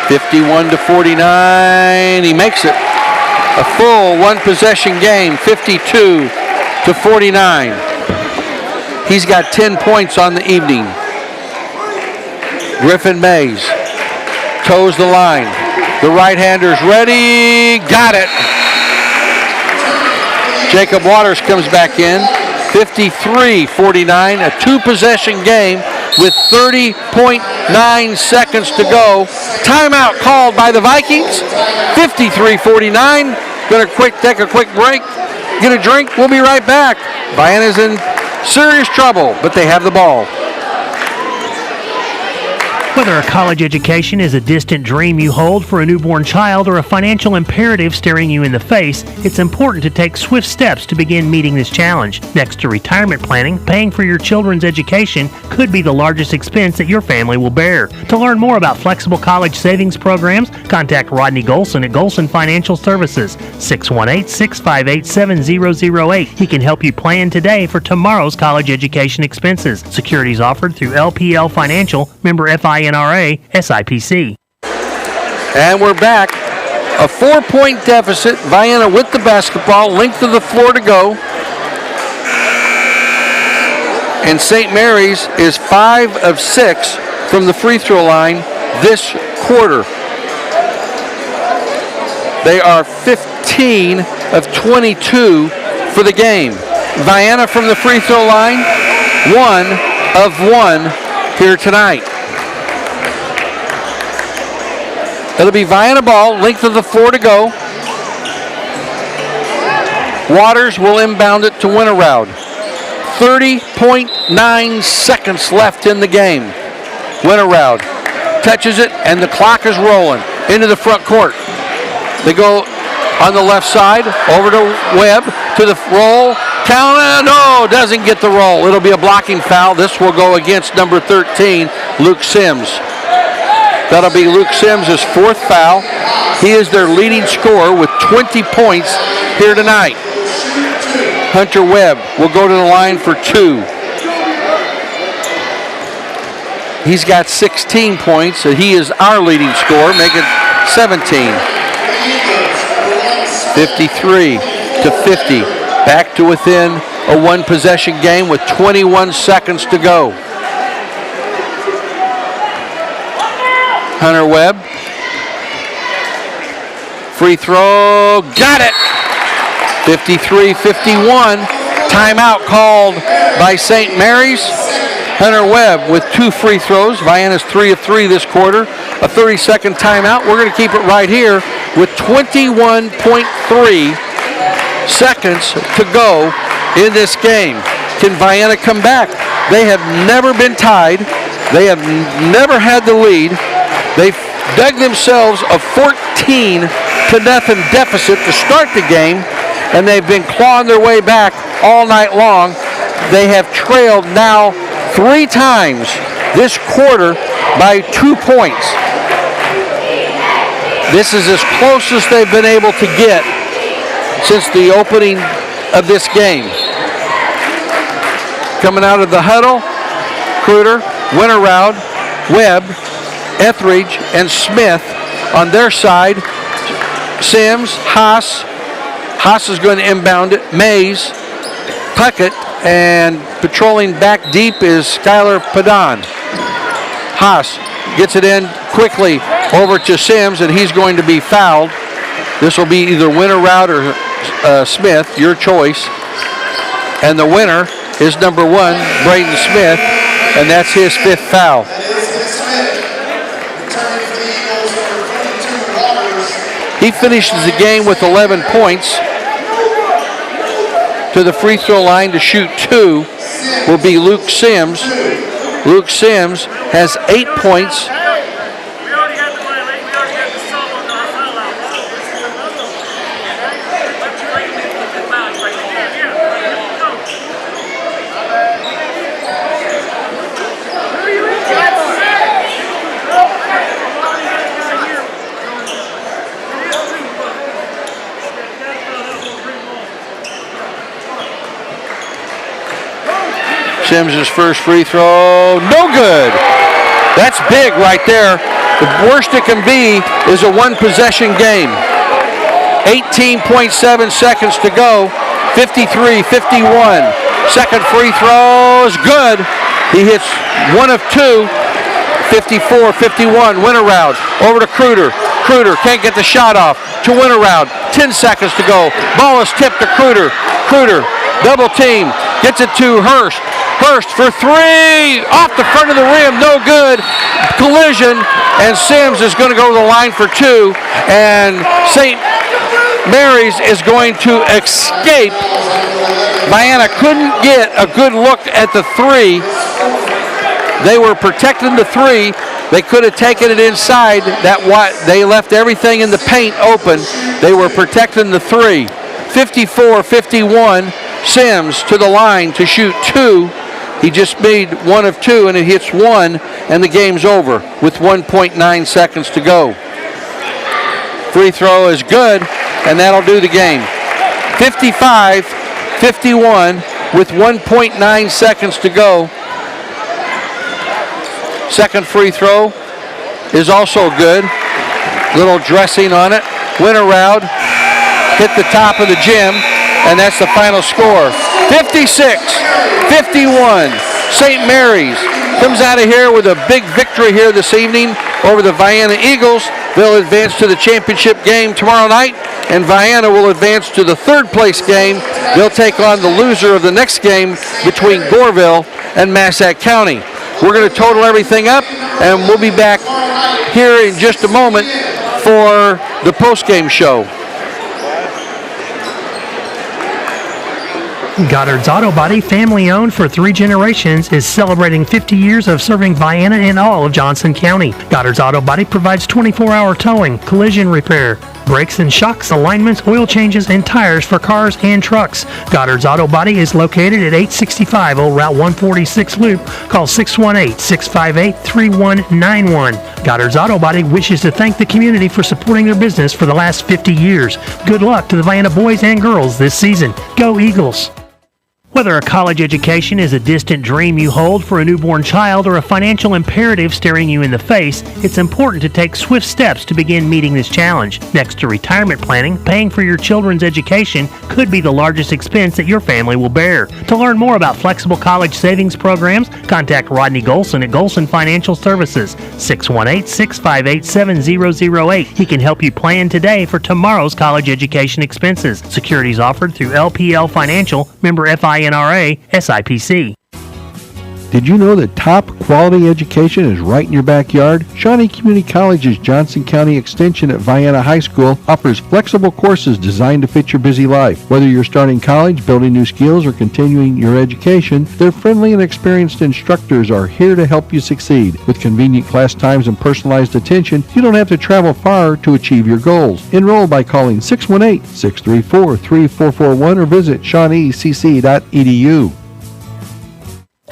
51-49. He makes it a full one-possession game, 52-49. He's got 10 points on the evening. Griffin Mays toes the line. The right-hander's ready. Got it. Jacob Waters comes back in. 53-49, a two-possession game with 30.9 seconds to go. Timeout called by the Vikings. 53-49. Going to take a quick break, get a drink. We'll be right back. Vienna's in serious trouble, but they have the ball. Whether a college education is a distant dream you hold for a newborn child or a financial imperative staring you in the face, it's important to take swift steps to begin meeting this challenge. Next to retirement planning, paying for your children's education could be the largest expense that your family will bear. To learn more about flexible college savings programs, contact Rodney Golson at Golson Financial Services, 618-658-7008. He can help you plan today for tomorrow's college education expenses. Securities offered through LPL Financial, member FINRA, SIPC. And we're back. A 4-point deficit. Vienna with the basketball. Length of the floor to go. And St. Mary's is 5 of 6 from the free throw line this quarter. They are 15 of 22 for the game. Vienna from the free throw line, 1 of 1 here tonight. It'll be Vienna ball, length of the floor to go. Waters will inbound it to Winterroud. 30.9 seconds left in the game. Winterroud touches it, and the clock is rolling into the front court. They go on the left side, over to Webb, to the roll. Count, no, doesn't get the roll. It'll be a blocking foul. This will go against number 13, Luke Sims. That'll be Luke Sims' 4th foul. He is their leading scorer with 20 points here tonight. Hunter Webb will go to the line for 2. He's got 16 points, so he is our leading scorer, making 17. 53 to 50. Back to within a 1-possession game with 21 seconds to go. Hunter Webb. Free throw. Got it. 53-51. Timeout called by St. Mary's. Hunter Webb with 2 free throws. Vienna's 3 of 3 this quarter. A 30-second timeout. We're going to keep it right here with 21.3 seconds to go in this game. Can Vienna come back? They have never been tied. They have never had the lead. They've dug themselves a 14-0 deficit to start the game, and they've been clawing their way back all night long. They have trailed now 3 times this quarter by 2 points. This is as close as they've been able to get since the opening of this game. Coming out of the huddle, Kruger, Winterroud, Webb, Etheridge, and Smith on their side. Sims, Haas. Haas is going to inbound it. Mays, Puckett, and patrolling back deep is Skylar Padan. Haas gets it in quickly over to Sims, and he's going to be fouled. This will be either Winterroud or Smith, your choice. And the winner is number 1, Braden Smith, and that's his 5th foul. He finishes the game with 11 points. To the free throw line to shoot 2 will be Luke Sims. Luke Sims has 8 points. Sims' first free throw, no good. That's big right there. The worst it can be is a 1-possession game. 18.7 seconds to go, 53-51. Second free throw is good. He hits 1 of 2, 54-51. Winterroud over to Kruger. Kruger can't get the shot off. To Winterroud, 10 seconds to go. Ball is tipped to Kruger. Kruger, double team, gets it to Hurst. Hurst for 3, off the front of the rim, no good. Collision, and Sims is going to go to the line for 2, and St. Mary's is going to escape. Vienna couldn't get a good look at the 3. They were protecting the 3. They could have taken it inside. They left everything in the paint open. They were protecting the 3. 54-51. Sims to the line to shoot 2. He just made 1 of 2, and it hits 1, and the game's over with 1.9 seconds to go. Free throw is good, and that'll do the game. 55-51 with 1.9 seconds to go. Second free throw is also good. Little dressing on it. went around, hit the top of the gym, and that's the final score. 56-51. St. Mary's comes out of here with a big victory here this evening over the Vienna Eagles. They'll advance to the championship game tomorrow night, and Vienna will advance to the third place game. They'll take on the loser of the next game between Goreville and Massac County. We're going to total everything up, and we'll be back here in just a moment for the post-game show. Goddard's Auto Body, family owned for 3 generations, is celebrating 50 years of serving Vienna and all of Johnson County. Goddard's Auto Body provides 24-hour towing, collision repair, brakes and shocks, alignments, oil changes, and tires for cars and trucks. Goddard's Auto Body is located at 865 Old Route 146 Loop. Call 618-658-3191. Goddard's Auto Body wishes to thank the community for supporting their business for the last 50 years. Good luck to the Vienna boys and girls this season. Go Eagles! Whether a college education is a distant dream you hold for a newborn child or a financial imperative staring you in the face, it's important to take swift steps to begin meeting this challenge. Next to retirement planning, paying for your children's education could be the largest expense that your family will bear. To learn more about flexible college savings programs, contact Rodney Golson at Golson Financial Services, 618-658-7008. He can help you plan today for tomorrow's college education expenses. Securities offered through LPL Financial, member FINRA, SIPC. Did you know that top quality education is right in your backyard? Shawnee Community College's Johnson County Extension at Vienna High School offers flexible courses designed to fit your busy life. Whether you're starting college, building new skills, or continuing your education, their friendly and experienced instructors are here to help you succeed. With convenient class times and personalized attention, you don't have to travel far to achieve your goals. Enroll by calling 618-634-3441 or visit shawneecc.edu.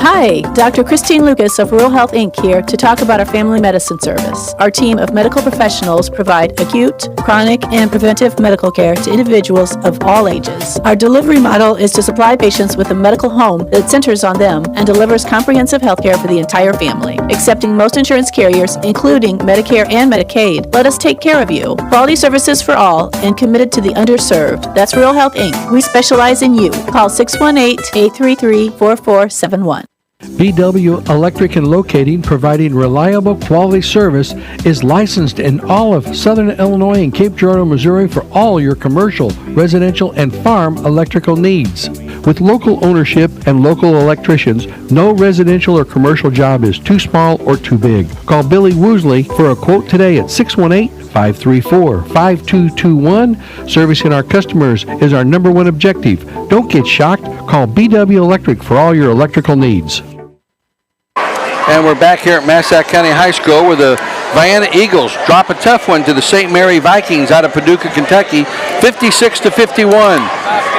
Hi, Dr. Christine Lucas of Rural Health Inc. here to talk about our family medicine service. Our team of medical professionals provide acute, chronic, and preventive medical care to individuals of all ages. Our delivery model is to supply patients with a medical home that centers on them and delivers comprehensive health care for the entire family. Accepting most insurance carriers, including Medicare and Medicaid, let us take care of you. Quality services for all and committed to the underserved. That's Rural Health Inc. We specialize in you. Call 618-833-4471. BW Electric and Locating, providing reliable quality service, is licensed in all of Southern Illinois and Cape Girardeau, Missouri for all your commercial, residential, and farm electrical needs. With local ownership and local electricians, no residential or commercial job is too small or too big. Call Billy Woosley for a quote today at 618-534-5221. Servicing our customers is our number one objective. Don't get shocked. Call BW Electric for all your electrical needs. And we're back here at Massac County High School where the Vienna Eagles drop a tough one to the St. Mary Vikings out of Paducah, Kentucky, 56-51.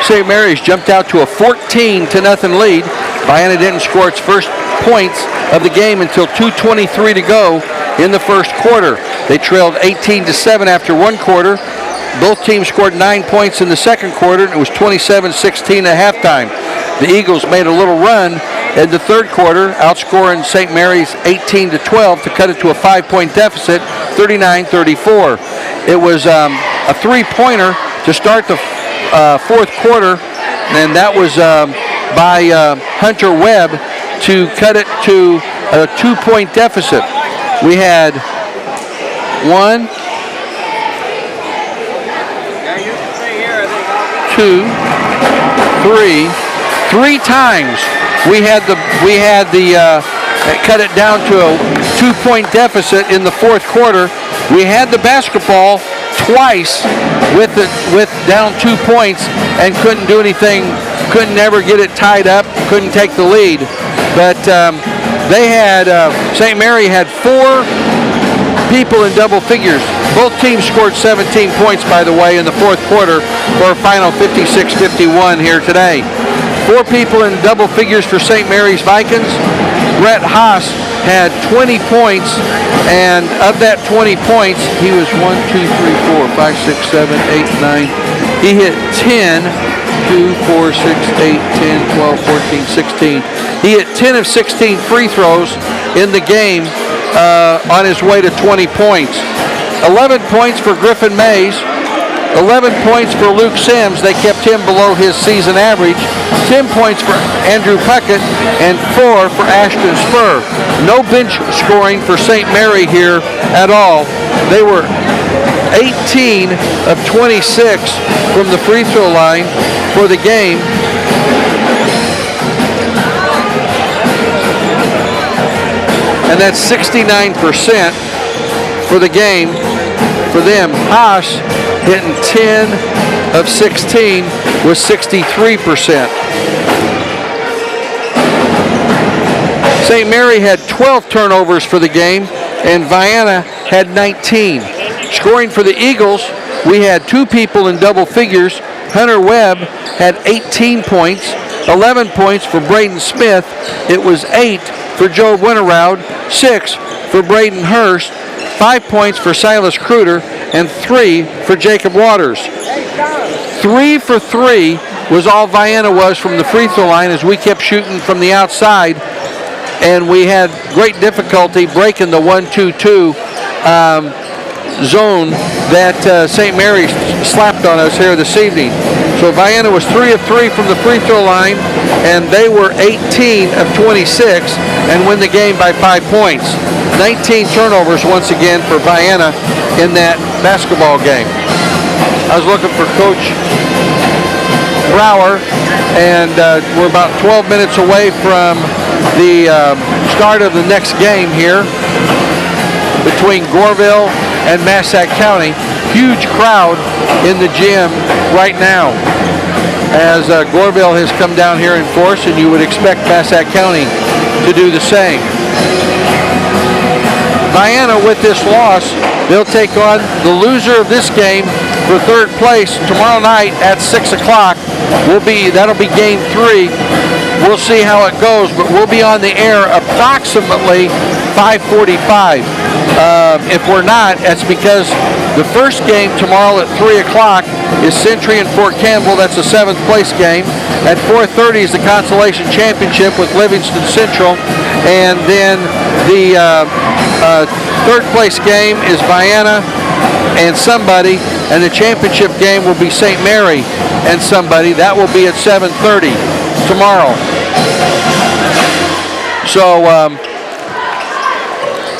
St. Mary's jumped out to a 14-0 lead. Vienna didn't score its first points of the game until 2:23 to go in the first quarter. They trailed 18-7 after one quarter. Both teams scored 9 points in the second quarter, and it was 27-16 at halftime. The Eagles made a little run in the third quarter, outscoring St. Mary's 18-12 to cut it to a 5-point deficit, 39-34. It was a three-pointer to start the fourth quarter, and that was by Hunter Webb to cut it to a 2-point deficit. We had 1, 2, 3 times we had the cut it down to a 2-point deficit in the fourth quarter. We had the basketball twice with down 2 points and couldn't do anything, couldn't ever get it tied up, couldn't take the lead. But they had St. Mary had 4 people in double figures. Both teams scored 17 points, by the way, in the fourth quarter for a final 56-51 here today. 4 people in double figures for St. Mary's Vikings. Brett Haas had 20 points, and of that 20 points, he was 1, 2, 3, 4, 5, 6, 7, 8, 9. He hit 10, 2, 4, 6, 8, 10, 12, 14, 16. He hit 10 of 16 free throws in the game on his way to 20 points. 11 points for Griffin Mays, 11 points for Luke Sims. They kept him below his season average. 10 points for Andrew Puckett and 4 for Ashton Spur. No bench scoring for St. Mary here at all. They were 18 of 26 from the free throw line for the game. And that's 69% for the game for them. Haas hitting 10 of 16 with 63%. St. Mary had 12 turnovers for the game, and Vienna had 19. Scoring for the Eagles, we had 2 people in double figures. Hunter Webb had 18 points, 11 points for Braden Smith. It was 8 for Joe Winterroud, 6 for Braden Hurst, 5 points for Silas Kruder, and 3 for Jacob Waters. 3 for 3 was all Vienna was from the free throw line as we kept shooting from the outside, and we had great difficulty breaking the 1-2-2 zone that St. Mary's slapped on us here this evening. So Vienna was 3 of 3 from the free throw line, and they were 18 of 26 and win the game by 5 points. 19 turnovers once again for Vienna in that basketball game. I was looking for Coach Brower, and we're about 12 minutes away from the start of the next game here between Goreville and Massac County. Huge crowd in the gym right now as Goreville has come down here in force, and you would expect Massac County to do the same. Vienna, with this loss, they'll take on the loser of this game for third place tomorrow night at 6 o'clock. That'll be game 3. We'll see how it goes, but we'll be on the air approximately 5:45. If we're not, that's because the first game tomorrow at 3 o'clock is Century and Fort Campbell. That's a 7th place game. At 4:30 is the Consolation Championship with Livingston Central. And then the third place game is Vienna and somebody. And the championship game will be St. Mary and somebody. That will be at 7:30 tomorrow. So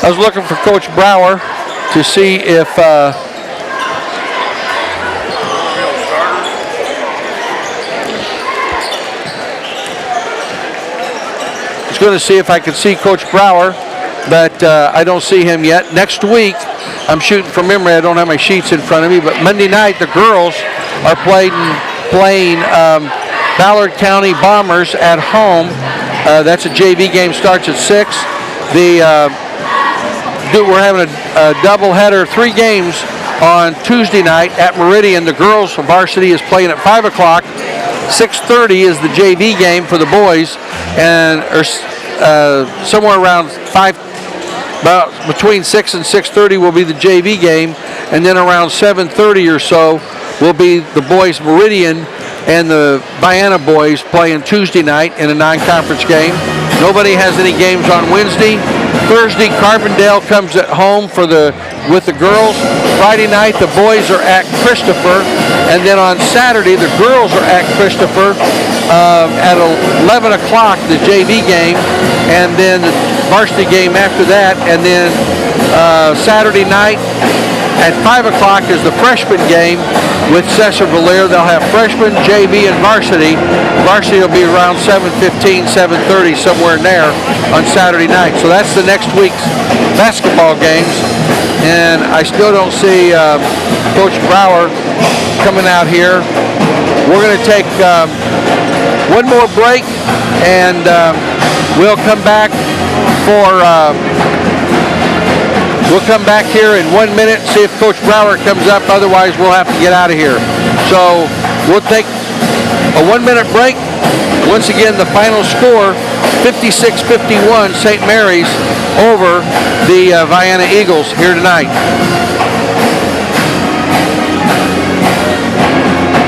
I was looking for Coach Brower to see if I was going to see if I could see Coach Brower, but I don't see him yet. Next week, I'm shooting from memory. I don't have my sheets in front of me, but Monday night the girls are playing Ballard County Bombers at home. That's a JV game, starts at 6. We're having a doubleheader, 3 games on Tuesday night at Meridian. The girls varsity is playing at 5 o'clock. 6:30 is the JV game for the boys, and somewhere around 5, about between 6 and 6:30 will be the JV game, and then around 7:30 or so will be the boys Meridian and the Vienna boys playing Tuesday night in a non-conference game. Nobody has any games on Wednesday. Thursday, Carbondale comes at home with the girls. Friday night, the boys are at Christopher, and then on Saturday, the girls are at Christopher at 11 o'clock, the JV game, and then the varsity game after that, and then Saturday night at 5 o'clock is the freshman game with Cesar-Valier. They'll have freshman, JV, and varsity. Varsity will be around 7:15, 7:30, somewhere in there on Saturday night. So that's the next week's basketball games. And I still don't see Coach Brower coming out here. We're going to take one more break, and we'll come back for... We'll come back here in 1 minute, see if Coach Brower comes up. Otherwise, we'll have to get out of here. So we'll take a 1 minute break. Once again, the final score, 56-51, St. Mary's over the Vienna Eagles here tonight.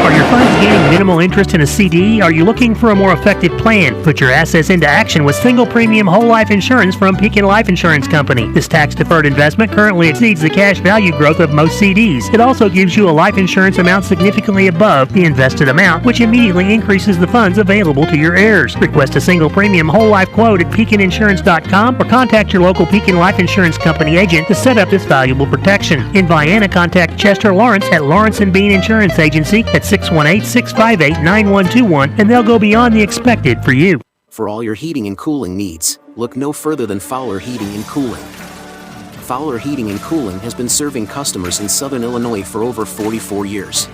Are your funds gaining minimal interest in a CD? Are you looking for a more effective plan? Put your assets into action with single premium whole life insurance from Pekin Life Insurance Company. This tax-deferred investment currently exceeds the cash value growth of most CDs. It also gives you a life insurance amount significantly above the invested amount, which immediately increases the funds available to your heirs. Request a single premium whole life quote at PekinInsurance.com or contact your local Pekin Life Insurance Company agent to set up this valuable protection. In Vienna, contact Chester Lawrence at Lawrence & Bean Insurance Agency at 618-658-9121, and they'll go beyond the expected for you. For all your heating and cooling needs, look no further than Fowler Heating and Cooling. Fowler Heating and Cooling has been serving customers in Southern Illinois for over 44 years.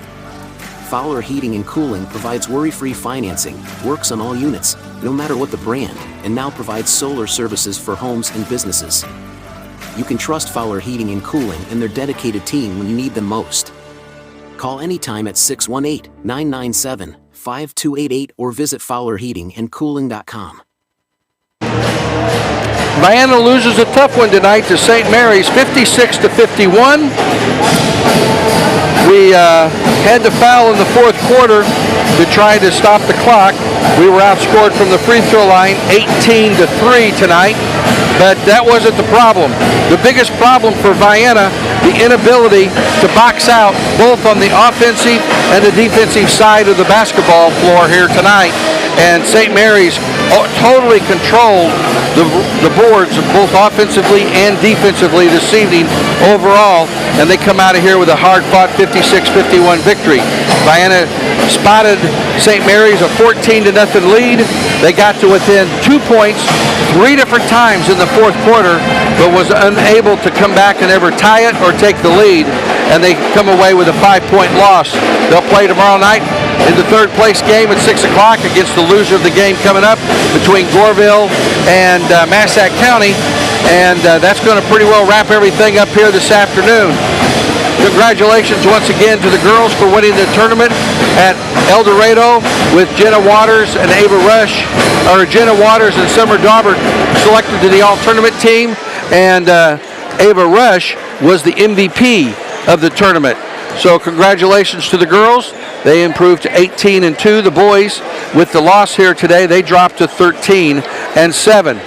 Fowler Heating and Cooling provides worry-free financing, works on all units, no matter what the brand, and now provides solar services for homes and businesses. You can trust Fowler Heating and Cooling and their dedicated team when you need them most. Call anytime at 618-997-5288 or visit FowlerHeatingandCooling.com. Vienna loses a tough one tonight to St. Mary's, 56-51. We had to foul in the fourth quarter to try to stop the clock. We were outscored from the free throw line 18-3 tonight, but that wasn't the problem. The biggest problem for Vienna, the inability to box out both on the offensive and the defensive side of the basketball floor here tonight. And St. Mary's totally controlled the boards both offensively and defensively this evening overall, and they come out of here with a hard-fought 56-51 victory. Vienna spotted St. Mary's a 14-0 lead. They got to within 2 points 3 different times in the fourth quarter, but was unable to come back and ever tie it or take the lead, and they come away with a 5-point loss. They'll play tomorrow night in the third place game at 6 o'clock against the loser of the game coming up between Goreville and Massac County, and that's going to pretty well wrap everything up here this afternoon. Congratulations once again to the girls for winning the tournament at El Dorado with Jenna Waters and Ava Rush, or Jenna Waters and Summer Daubert selected to the all-tournament team, and Ava Rush was the MVP of the tournament. So congratulations to the girls. They improved to 18-2. The boys, with the loss here today, they dropped to 13-7.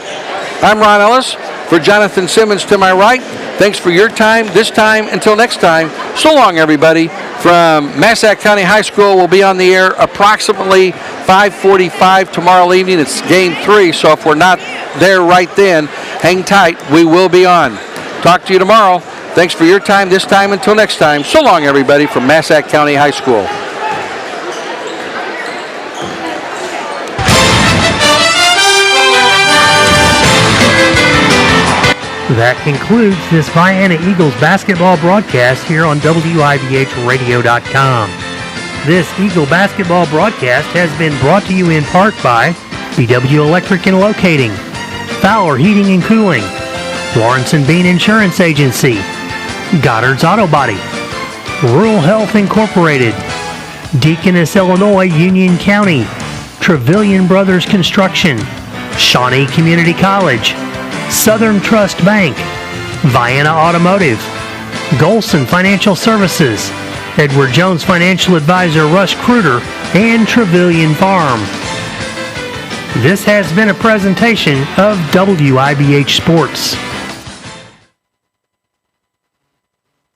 I'm Ron Ellis. For Jonathan Simmons to my right, thanks for your time this time. Until next time, so long, everybody. From Massac County High School, we'll be on the air approximately 5:45 tomorrow evening. It's game 3, so if we're not there right then, hang tight. We will be on. Talk to you tomorrow. Thanks for your time this time. Until next time, so long, everybody, from Massac County High School. That concludes this Vienna Eagles basketball broadcast here on WIBHradio.com. This Eagle basketball broadcast has been brought to you in part by BW Electric and Locating, Fowler Heating and Cooling, Lawrence & Bean Insurance Agency, Goddard's Auto Body, Rural Health Incorporated, Deaconess Illinois Union County, Trevelyan Brothers Construction, Shawnee Community College, Southern Trust Bank, Vienna Automotive, Golson Financial Services, Edward Jones Financial Advisor Russ Kruger, and Trevelyan Farm. This has been a presentation of WIBH Sports.